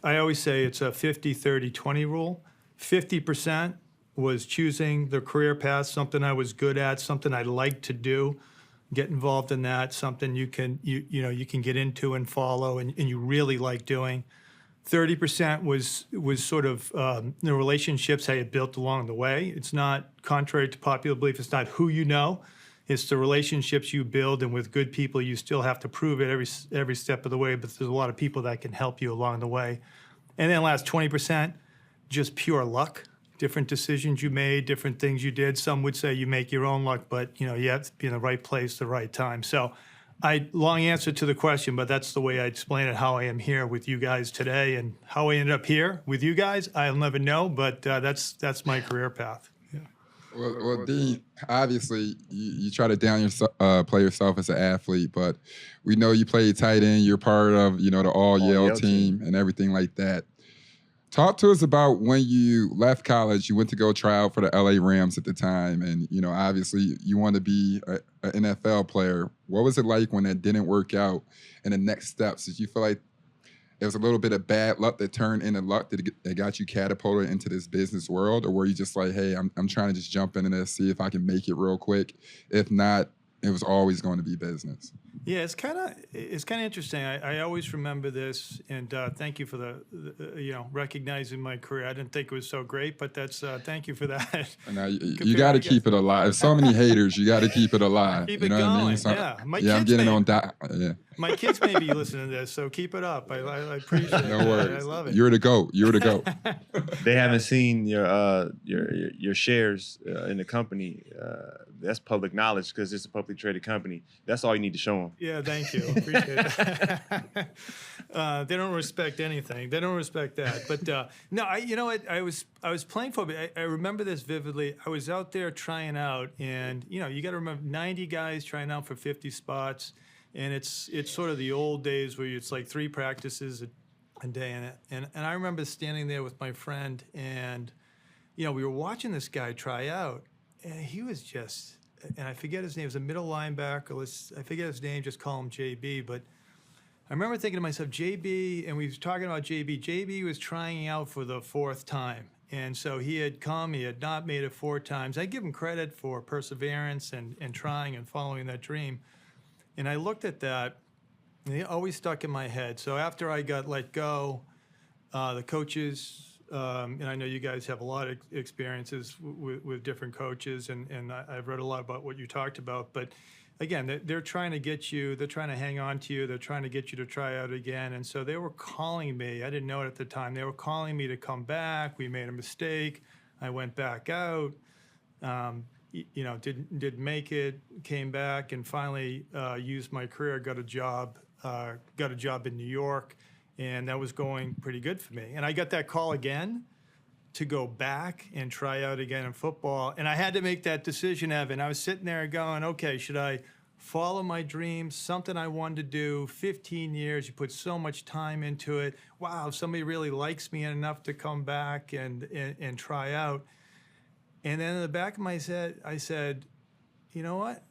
I always say it's a 50-30-20 rule. 50% was choosing the career path, something I was good at, something I liked to do, get involved in that, something you can get into and follow and you really like doing. 30% was sort of the relationships I had built along the way. It's not, contrary to popular belief, it's not who you know. It's the relationships you build, and with good people, you still have to prove it every step of the way, but there's a lot of people that can help you along the way. And then last 20%, just pure luck, different decisions you made, different things you did. Some would say you make your own luck, but you have to be in the right place, the right time. So long answer to the question, but that's the way I explain it, how I am here with you guys today, and how I ended up here with you guys, I'll never know, but that's my career path. Well, Dean, obviously you try to play yourself as an athlete, but we know you played tight end. You're part of the all Yale team and everything like that. Talk to us about when you left college. You went to go try out for the LA Rams at the time, and obviously you want to be an NFL player. What was it like when that didn't work out? And the next steps, did you feel like it was a little bit of bad luck that turned into luck that got you catapulted into this business world? Or were you just like, hey, I'm trying to just jump into this, see if I can make it real quick? If not, it was always going to be business. Yeah, it's kind of interesting. I always remember this, and thank you for the recognizing my career. I didn't think it was so great, but that's thank you for that. Now you got to keep it alive. There's so many haters, you got to keep it alive. Keep it going. What I mean? So, yeah, I'm getting on. Yeah. My kids may be listening to this, so keep it up. I appreciate it. No worries. I love it. You're the GOAT. They haven't seen your shares in the company. That's public knowledge because it's a publicly traded company. That's all you need to show them. Yeah, thank you. Appreciate it. They don't respect anything. They don't respect that. But no, I was playing football. I remember this vividly. I was out there trying out, and you got to remember 90 guys trying out for 50 spots. And it's sort of the old days where it's like 3 practices a day. And I remember standing there with my friend, and, we were watching this guy try out, and he was just, and I forget his name, it was a middle linebacker. I forget his name, just call him JB. But I remember thinking to myself, JB, and we was talking about JB. JB was trying out for the 4th time. And so he had not made it 4 times. I give him credit for perseverance and trying and following that dream. And I looked at that, and it always stuck in my head. So after I got let go, The coaches, and I know you guys have a lot of experiences with different coaches, and I've read a lot about what you talked about. But again, they're trying to get you, they're trying to hang on to you, they're trying to get you to try out again. And so they were calling me. I didn't know it at the time. They were calling me to come back. We made a mistake. I went back out. Didn't make it. Came back and finally used my career. Got a job in New York. And that was going pretty good for me. And I got that call again to go back and try out again in football. And I had to make that decision, Evan. I was sitting there going, okay, should I follow my dreams, something I wanted to do, 15 years, you put so much time into it. Wow, somebody really likes me enough to come back and try out. And then in the back of my head, I said, you know what?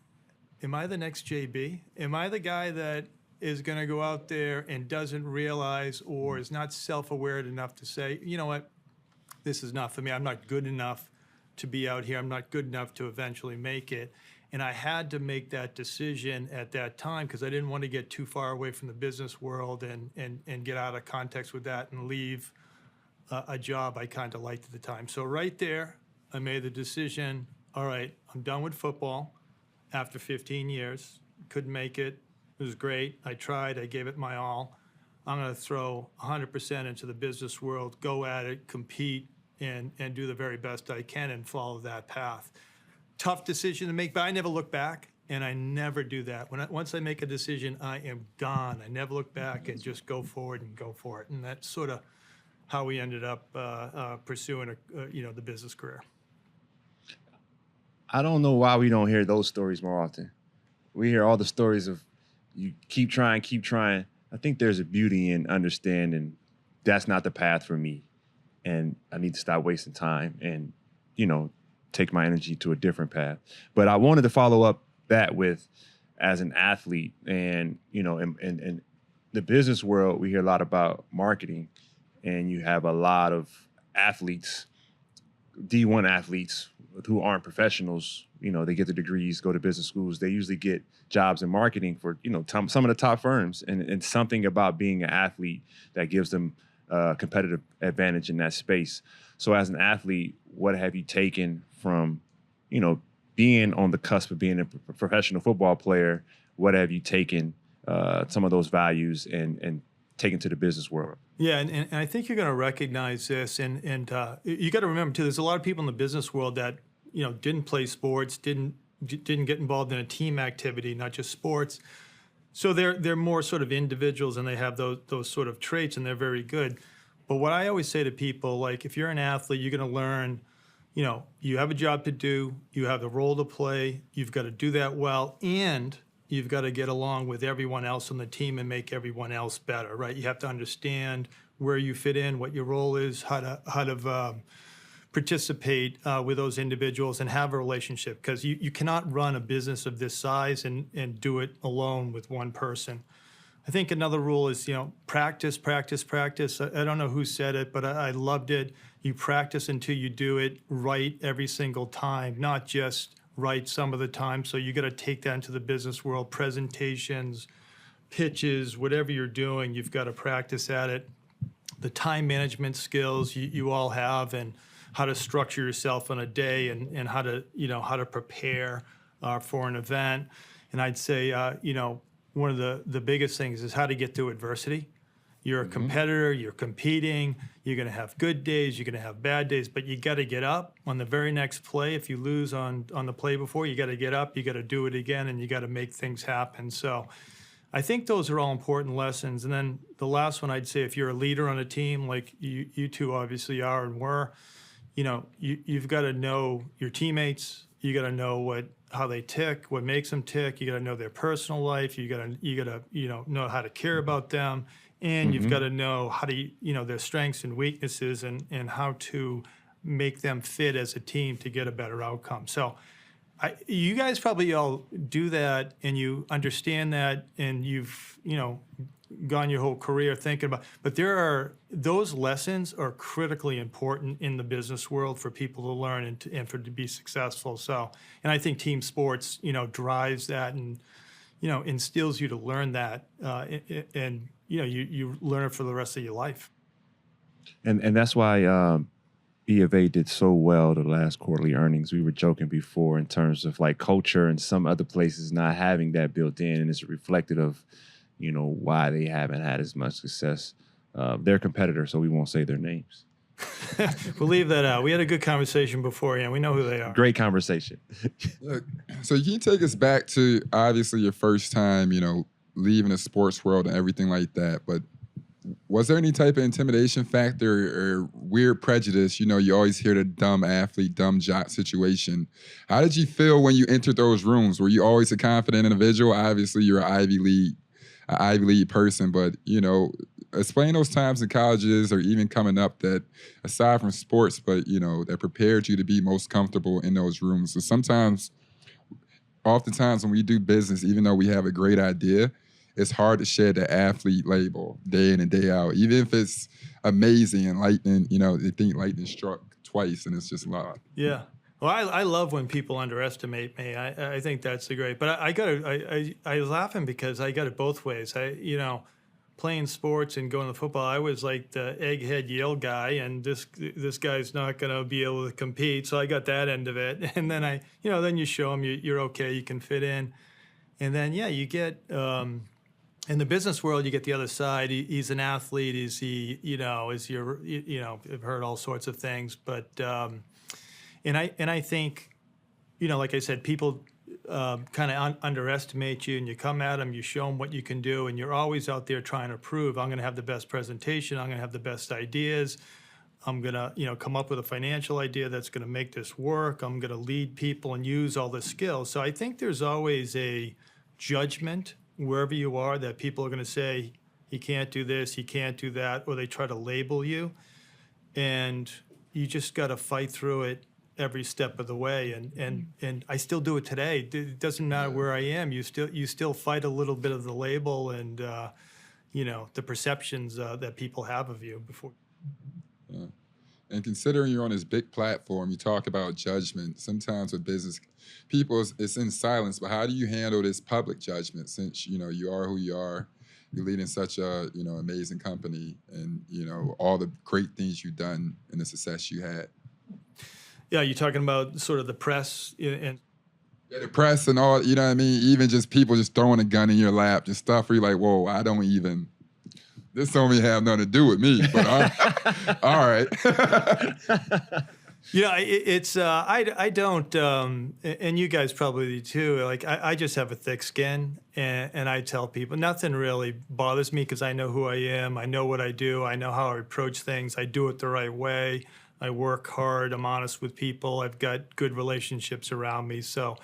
Am I the next JB? Am I the guy that is going to go out there and doesn't realize or is not self-aware enough to say, you know what, this is not for me. I'm not good enough to be out here. I'm not good enough to eventually make it. And I had to make that decision at that time because I didn't want to get too far away from the business world and get out of context with that and leave a job I kind of liked at the time. So right there, I made the decision, all right, I'm done with football after 15 years. Couldn't make it. It was great. I tried. I gave it my all. I'm going to throw 100% into the business world, go at it, compete, and do the very best I can and follow that path. Tough decision to make, but I never look back, and I never do that. Once I make a decision, I am gone. I never look back and just go forward and go for it. And that's sort of how we ended up pursuing the business career. I don't know why we don't hear those stories more often. We hear all the stories of you keep trying. I think there's a beauty in understanding that's not the path for me. And I need to stop wasting time and, take my energy to a different path. But I wanted to follow up that with, as an athlete and, in the business world, we hear a lot about marketing, and you have a lot of athletes, D1 athletes who aren't professionals. They get the degrees, go to business schools. They usually get jobs in marketing for, some of the top firms, and something about being an athlete that gives them a competitive advantage in that space. So as an athlete, what have you taken from, being on the cusp of being a professional football player? What have you taken some of those values and taken to the business world? Yeah, and I think you're going to recognize this, and you got to remember too. There's a lot of people in the business world that didn't play sports, didn't get involved in a team activity, not just sports. So they're more sort of individuals, and they have those sort of traits, and they're very good. But what I always say to people, like, if you're an athlete, you're going to learn. You have a job to do, you have a role to play, you've got to do that well, and you've got to get along with everyone else on the team and make everyone else better, right? You have to understand where you fit in, what your role is, how to participate with those individuals and have a relationship, because you cannot run a business of this size and do it alone with one person. I think another rule is, practice. I don't know who said it, but I loved it. You practice until you do it right every single time, not just right some of the time. So you got to take that into the business world, presentations, pitches, whatever you're doing, you've got to practice at it. The time management skills you all have, and how to structure yourself on a day, and how to prepare for an event. And I'd say, one of the biggest things is how to get through adversity. You're a competitor, you're competing, you're going to have good days, you're going to have bad days, but you got to get up on the very next play. If you lose on the play before, you got to get up, you got to do it again, and you got to make things happen. So I think those are all important lessons. And then the last one, I'd say, if you're a leader on a team, like you two obviously are and were, you've got to know your teammates. You got to know how they tick, what makes them tick. You got to know their personal life. You got to know how to care about them, and you've got to know how to their strengths and weaknesses, and how to make them fit as a team to get a better outcome. So you guys probably all do that, and you understand that, and you've gone your whole career thinking about. But those lessons are critically important in the business world for people to learn and to be successful. So, and I think team sports, drives that and instills you to learn that, and you learn it for the rest of your life. And that's why E of A did so well the last quarterly earnings. We were joking before in terms of like culture and some other places not having that built in, and it's reflective of, why they haven't had as much success. They're a competitor, so we won't say their names. We'll leave that out. We had a good conversation beforehand. We know who they are. Great conversation. Look, so can you take us back to obviously your first time, leaving the sports world and everything like that, but was there any type of intimidation factor or weird prejudice? You always hear the dumb athlete, dumb jock situation. How did you feel when you entered those rooms? Were you always a confident individual? Obviously, you're an Ivy League person, but, explain those times in colleges or even coming up that, aside from sports, but, that prepared you to be most comfortable in those rooms. So oftentimes when we do business, even though we have a great idea, it's hard to shed the athlete label day in and day out, even if it's amazing and lightning, they think lightning struck twice and it's just a lot. Yeah. Well, I love when people underestimate me. I think that's the great. But I was laughing because I got it both ways. Playing sports and going to football, I was like the egghead Yale guy, and this guy's not going to be able to compete. So I got that end of it. And then then you show them you're okay, you can fit in. And then, you get, in the business world, you get the other side. He's an athlete. Is he, I've heard all sorts of things. But, and I think, like I said, people kind of underestimate you, and you come at them, you show them what you can do, and you're always out there trying to prove, I'm going to have the best presentation, I'm going to have the best ideas, I'm going to, come up with a financial idea that's going to make this work, I'm going to lead people and use all the skills. So I think there's always a judgment wherever you are that people are going to say, he can't do this, he can't do that, or they try to label you. And you just got to fight through it every step of the way. And I still do it today. It doesn't matter where I am. You still fight a little bit of the label and, the perceptions that people have of you before. Yeah. And considering you're on this big platform, you talk about judgment. Sometimes with business people, it's in silence. But how do you handle this public judgment since, you are who you are? You're leading such a, amazing company and, all the great things you've done and the success you had. Yeah, you're talking about sort of the press and the press and all, you know what I mean? Even just people just throwing a gun in your lap, just stuff where you're like, whoa, this don't even have nothing to do with me, but all right. It's I don't, and you guys probably do too. Like I just have a thick skin, and I tell people nothing really bothers me because I know who I am. I know what I do. I know how I approach things. I do it the right way. I work hard. I'm honest with people. I've got good relationships around me. So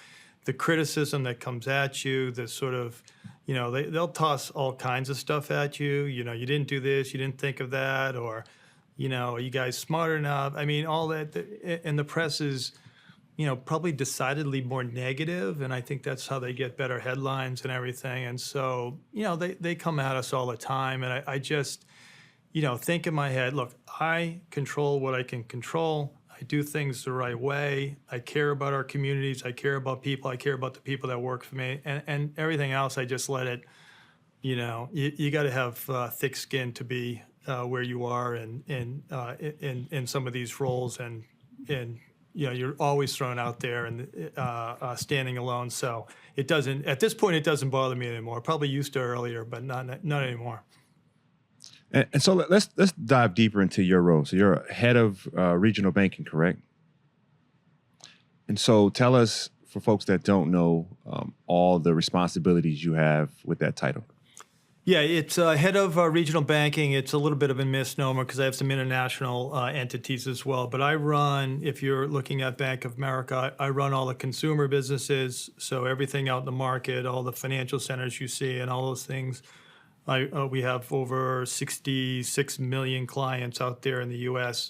the criticism that comes at you, the sort of, they'll toss all kinds of stuff at you. You didn't do this, you didn't think of that, or, are you guys smart enough? I mean, all that. And the press is, probably decidedly more negative, and I think that's how they get better headlines and everything. And so, they come at us all the time, and I just, think in my head, look, I control what I can control. I do things the right way. I care about our communities. I care about people. I care about the people that work for me. And everything else, I just let it, you got to have thick skin to be where you are and in some of these roles. And you're always thrown out there and standing alone. So at this point, it doesn't bother me anymore. Probably used to earlier, but not anymore. And so let's dive deeper into your role. So you're head of regional banking, correct? And so tell us, for folks that don't know, all the responsibilities you have with that title. Yeah, it's head of regional banking. It's a little bit of a misnomer because I have some international entities as well. But I run, if you're looking at Bank of America, I run all the consumer businesses. So everything out in the market, all the financial centers you see and all those things. We have over 66 million clients out there in the U.S.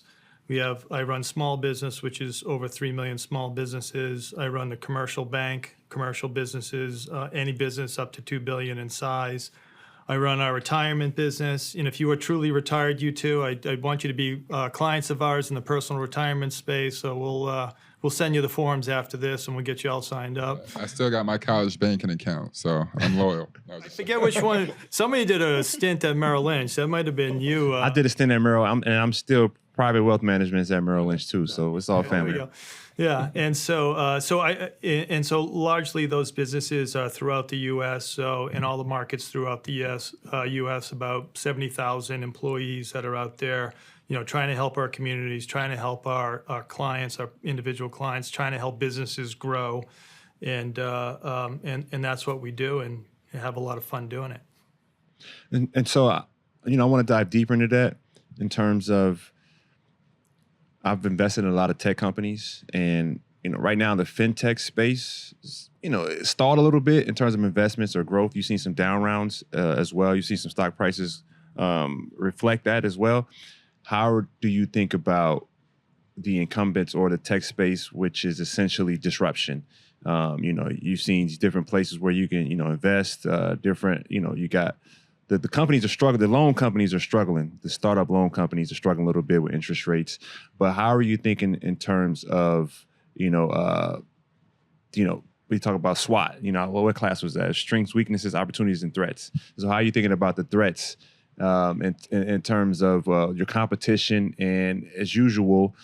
I run small business, which is over 3 million small businesses. I run the commercial bank, commercial businesses, any business up to $2 billion in size. I run our retirement business. And if you are truly retired, you too, I want you to be clients of ours in the personal retirement space. So we'll send you the forms after this, and we'll get you all signed up. I still got my college banking account, so I'm loyal. No, I forget which one. Somebody did a stint at Merrill Lynch. That might have been you. I did a stint at Merrill, and I'm still private wealth management at Merrill Lynch too. So it's all family. Yeah, and so largely those businesses are throughout the U.S. So in all the markets throughout the U.S., about 70,000 employees that are out there, trying to help our communities, trying to help our clients, our individual clients, trying to help businesses grow, and that's what we do, and have a lot of fun doing it. And so, I want to dive deeper into that in terms of. I've invested in a lot of tech companies, and right now the fintech space, it stalled a little bit in terms of investments or growth. You've seen some down rounds as well. You've seen some stock prices reflect that as well. How do you think about the incumbents or the tech space, which is essentially disruption? You've seen different places where you can invest. Different. You got. The companies are struggling. The loan companies are struggling. The startup loan companies are struggling a little bit with interest rates. But how are you thinking in terms of, we talk about SWOT. What class was that? Strengths, weaknesses, opportunities, and threats. So how are you thinking about the threats in terms of your competition? And as usual,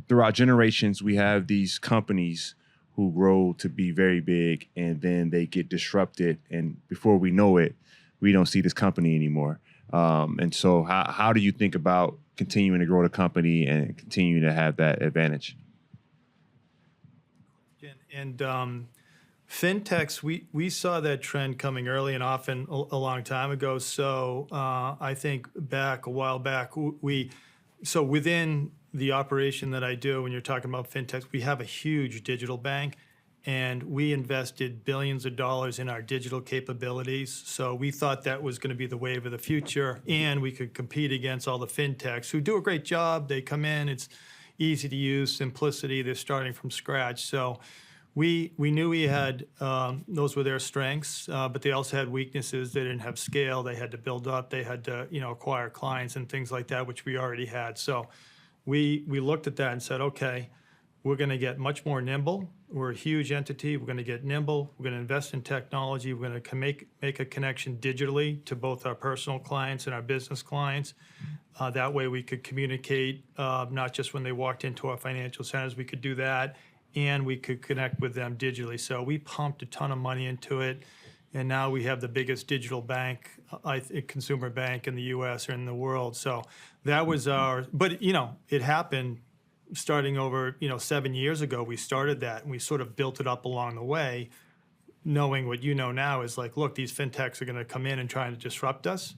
throughout generations, we have these companies who grow to be very big, and then they get disrupted. And before we know it, we don't see this company anymore. And so how do you think about continuing to grow the company and continuing to have that advantage? And fintechs, we saw that trend coming early and often a long time ago. So I think a while back, so within the operation that I do, when you're talking about fintechs, we have a huge digital bank. And we invested billions of dollars in our digital capabilities. So we thought that was going to be the wave of the future, and we could compete against all the fintechs who do a great job. They come in, it's easy to use, simplicity, they're starting from scratch. So we knew we had, those were their strengths, but they also had weaknesses. They didn't have scale. They had to build up. They had to, acquire clients and things like that, which we already had. So we looked at that and said, okay, we're going to get much more nimble. We're a huge entity. We're going to get nimble. We're going to invest in technology. We're going to make a connection digitally to both our personal clients and our business clients. That way we could communicate, not just when they walked into our financial centers, we could do that, and we could connect with them digitally. So we pumped a ton of money into it, and now we have the biggest digital bank, consumer bank in the U.S. or in the world. So that was but it happened. Starting over, 7 years ago, we started that, and we sort of built it up along the way, knowing what now is like, look, these fintechs are going to come in and try to disrupt us.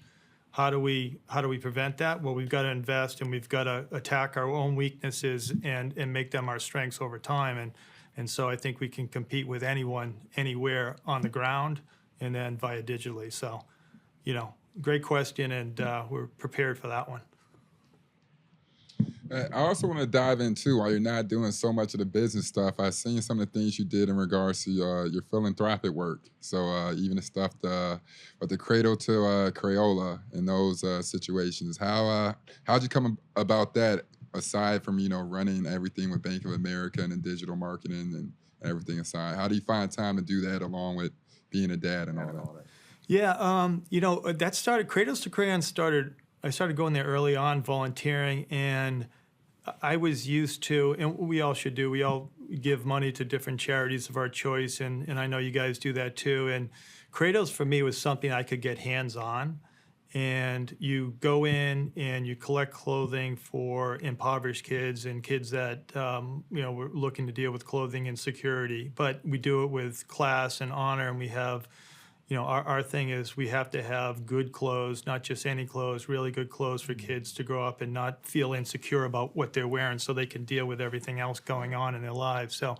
How do we prevent that? Well, we've got to invest, and we've got to attack our own weaknesses and make them our strengths over time. And so I think we can compete with anyone, anywhere on the ground, and then via digitally. So, great question, and we're prepared for that one. I also want to dive into, while you're not doing so much of the business stuff, I've seen some of the things you did in regards to your philanthropic work. So even the stuff with the Cradle to Crayola and those situations. How'd you come about that, aside from running everything with Bank of America and digital marketing and everything aside? How do you find time to do that along with being a dad and all that? Yeah, that started, Cradles to Crayons started. I started going there early on, volunteering, and I was used to, and we all should do, we all give money to different charities of our choice, and I know you guys do that too. And Cradles for me was something I could get hands-on, and you go in and you collect clothing for impoverished kids and kids that were looking to deal with clothing insecurity. But we do it with class and honor, and we have. Our thing is we have to have good clothes, not just any clothes, really good clothes for kids to grow up and not feel insecure about what they're wearing, so they can deal with everything else going on in their lives. So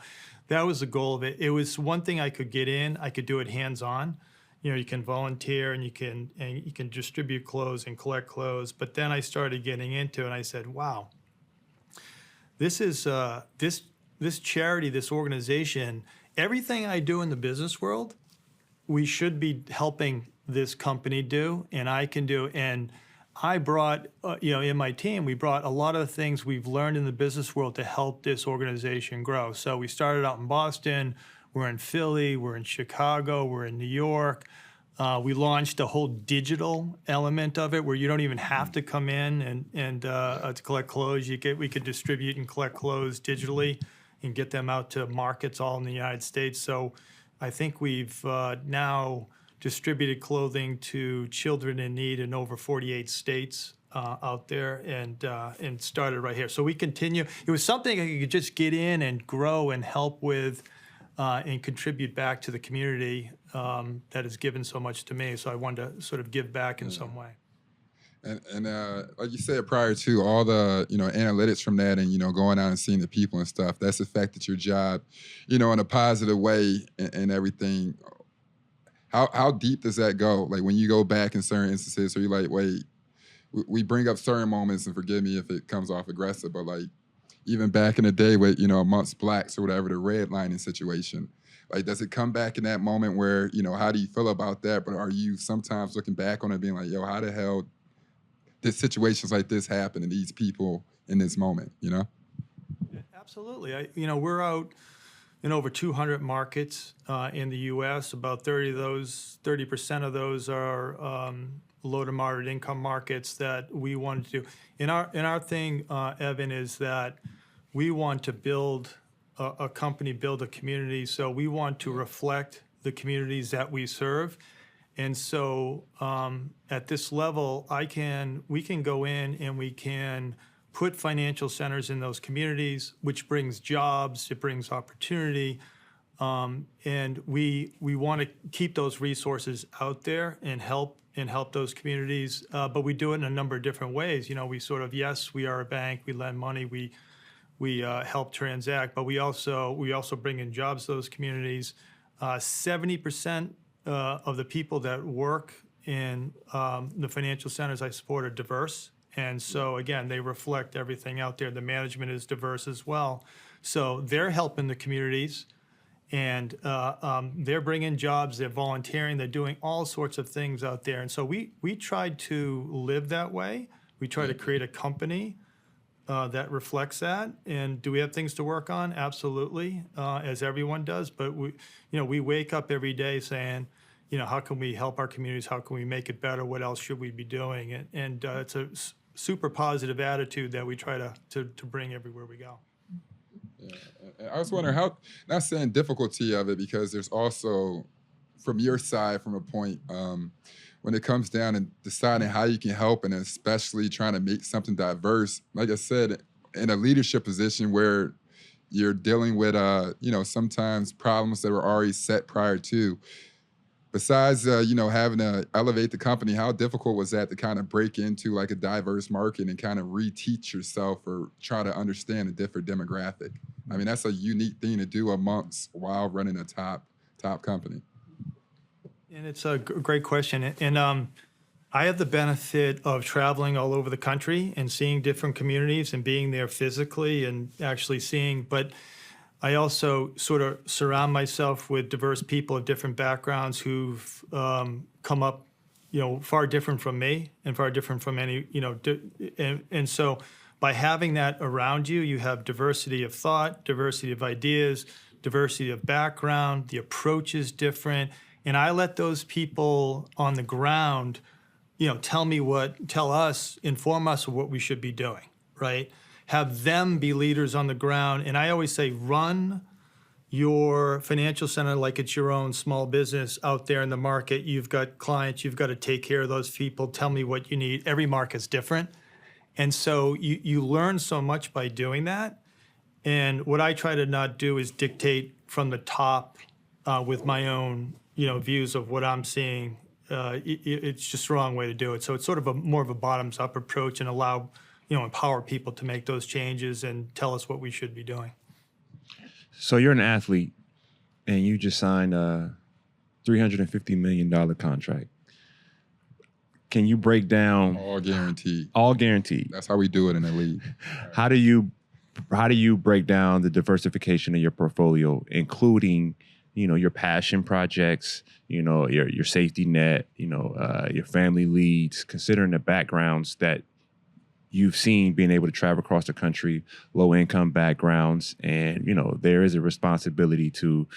that was the goal of it. It was one thing I could get in. I could do it hands-on. You can volunteer and you can distribute clothes and collect clothes. But then I started getting into it, and I said, wow, this is this charity, this organization, everything I do in the business world, we should be helping this company do, and I can do. And I brought, in my team, we brought a lot of the things we've learned in the business world to help this organization grow. So we started out in Boston, we're in Philly, we're in Chicago, we're in New York. We launched a whole digital element of it where you don't even have to come in and to collect clothes. We could distribute and collect clothes digitally and get them out to markets all in the United States. So I think we've now distributed clothing to children in need in over 48 states out there, and started right here. So we continue. It was something I could just get in and grow and help with and contribute back to the community that has given so much to me. So I wanted to sort of give back in some way. And like you said prior to, all the analytics from that, and going out and seeing the people and stuff, that's affected your job, in a positive way and everything. How deep does that go? Like when you go back in certain instances, so you're like, wait, we bring up certain moments, and forgive me if it comes off aggressive, but like even back in the day with amongst blacks or whatever, the redlining situation. Like, does it come back in that moment where how do you feel about that? But are you sometimes looking back on it, being like, yo, how the hell did situations like this happen to these people in this moment? Absolutely. We're out in over 200 markets in the U.S. About 30% of those are low to moderate income markets that we wanted to do. In our thing, Evan, is that we want to build a company, build a community. So we want to reflect the communities that we serve. And so at this level, we can go in and we can put financial centers in those communities, which brings jobs, it brings opportunity. And we want to keep those resources out there and help those communities. But we do it in a number of different ways. We sort of, yes, we are a bank, we lend money, we help transact, but we also bring in jobs to those communities. 70% of the people that work in the financial centers I support are diverse. And so, again, they reflect everything out there. The management is diverse as well. So they're helping the communities, and they're bringing jobs, they're volunteering, they're doing all sorts of things out there. And so we tried to live that way. We try to create a company that reflects that. And do we have things to work on? Absolutely, as everyone does. But we wake up every day saying, how can we help our communities? How can we make it better? What else should we be doing? And it's a super positive attitude that we try to bring everywhere we go. Yeah. I was wondering how, not saying difficulty of it, because there's also, from your side, from a point, when it comes down and deciding how you can help, and especially trying to make something diverse, like I said, in a leadership position where you're dealing with, sometimes problems that were already set prior to. Besides, having to elevate the company, how difficult was that to kind of break into like a diverse market and kind of reteach yourself or try to understand a different demographic? I mean, that's a unique thing to do amongst while running a top company. And it's a great question. And I have the benefit of traveling all over the country and seeing different communities and being there physically and actually seeing, but I also sort of surround myself with diverse people of different backgrounds who've come up, far different from me and far different from any, and so by having that around you, you have diversity of thought, diversity of ideas, diversity of background, the approach is different. And I let those people on the ground, tell us, inform us of what we should be doing, right? Have them be leaders on the ground. And I always say, run your financial center like it's your own small business out there in the market. You've got clients, you've got to take care of those people. Tell me what you need. Every market's different. And so you learn so much by doing that. And what I try to not do is dictate from the top with my own, views of what I'm seeing. It's just the wrong way to do it. So it's sort of more of a bottoms up approach, and empower people to make those changes and tell us what we should be doing. So you're an athlete, and you just signed a $350 million contract. Can you break down? All guaranteed. All guaranteed. That's how we do it in the league. How do you break down the diversification of your portfolio, including your passion projects, your safety net, your family leads, considering the backgrounds that you've seen being able to travel across the country, low income backgrounds. And, there is a responsibility to,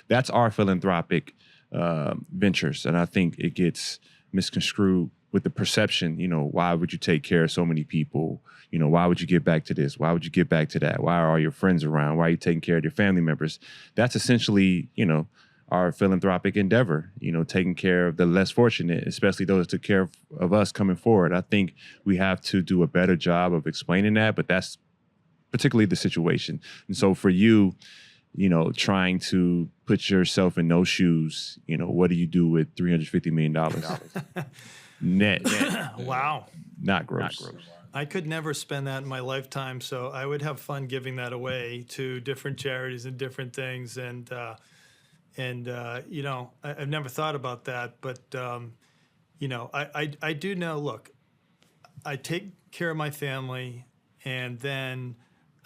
that's our philanthropic ventures. And I think it gets misconstrued with the perception, why would you take care of so many people? Why would you give back to this? Why would you give back to that? Why are all your friends around? Why are you taking care of your family members? That's essentially, our philanthropic endeavor, taking care of the less fortunate, especially those that took care of us coming forward. I think we have to do a better job of explaining that, but that's particularly the situation. And so for you, trying to put yourself in those shoes, what do you do with $350 million? Net. Wow. Not gross. I could never spend that in my lifetime, so I would have fun giving that away to different charities and different things. And I've never thought about that, but I do know. Look, I take care of my family, and then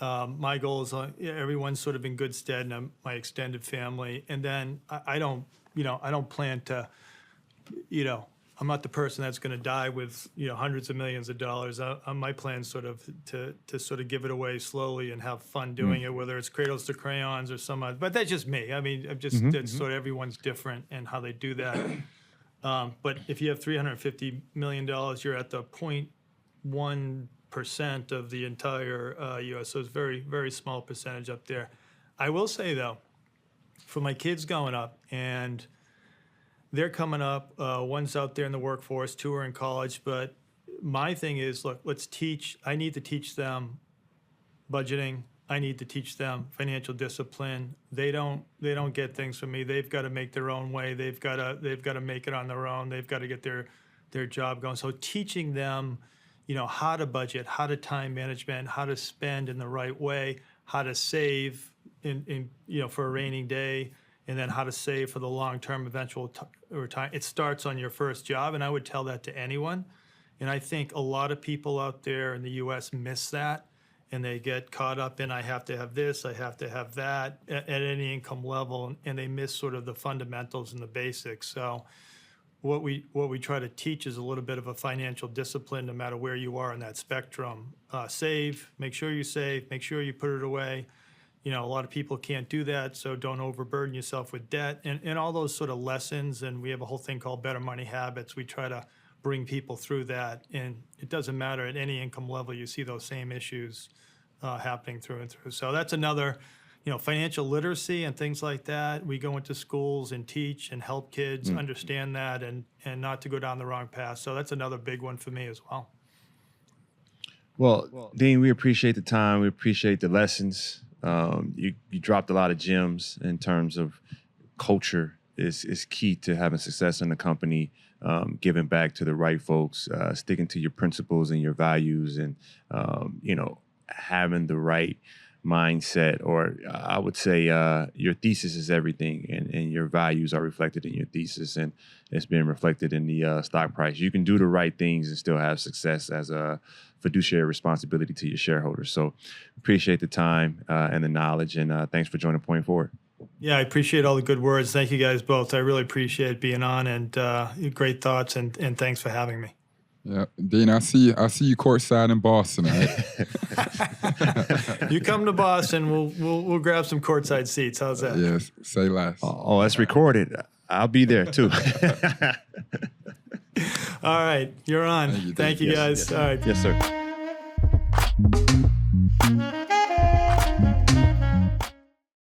my goal is everyone's sort of in good stead, and my extended family. And then I don't plan to, I'm not the person that's going to die with hundreds of millions of dollars. My plan sort of to sort of give it away slowly and have fun doing it, whether it's cradles to crayons or some other. But that's just me. I mean, that's sort of everyone's different and how they do that. But if you have $350 million, you're at the 0.1% of the entire U.S. So it's very, very small percentage up there. I will say though, for my kids going up and they're coming up. One's out there in the workforce, two are in college. But my thing is, look, I need to teach them budgeting. I need to teach them financial discipline. They don't get things from me. They've got to make their own way. They've got to make it on their own. They've got to get their job going. So teaching them, how to budget, how to time management, how to spend in the right way, how to save in for a rainy day, and then how to save for the long-term eventual retirement. It starts on your first job, and I would tell that to anyone. And I think a lot of people out there in the U.S. miss that, and they get caught up in, I have to have this, I have to have that at any income level, and they miss sort of the fundamentals and the basics. So what we try to teach is a little bit of a financial discipline no matter where you are in that spectrum. Save, make sure you save, make sure you put it away. A lot of people can't do that, so don't overburden yourself with debt and all those sort of lessons. And we have a whole thing called Better Money Habits. We try to bring people through that, and it doesn't matter at any income level. You see those same issues happening through and through. So that's another, financial literacy and things like that. We go into schools and teach and help kids understand that and not to go down the wrong path. So that's another big one for me as well. Well, Dean, we appreciate the time. We appreciate the lessons. You dropped a lot of gems in terms of culture is key to having success in the company, giving back to the right folks, sticking to your principles and your values, and having the right mindset, or I would say your thesis is everything, and your values are reflected in your thesis, and it's being reflected in the stock price. You can do the right things and still have success as a fiduciary responsibility to your shareholders. So appreciate the time and the knowledge, and thanks for joining Point Forward. Yeah, I appreciate all the good words. Thank you guys both. I really appreciate being on, and great thoughts, and thanks for having me. Yeah, Dean, I see you courtside in Boston, right? You come to Boston, we'll grab some courtside seats. How's that? Yes, say less. Oh, that's recorded. I'll be there too. All right, you're on. Thank you guys. Yes. All right. Yes, sir.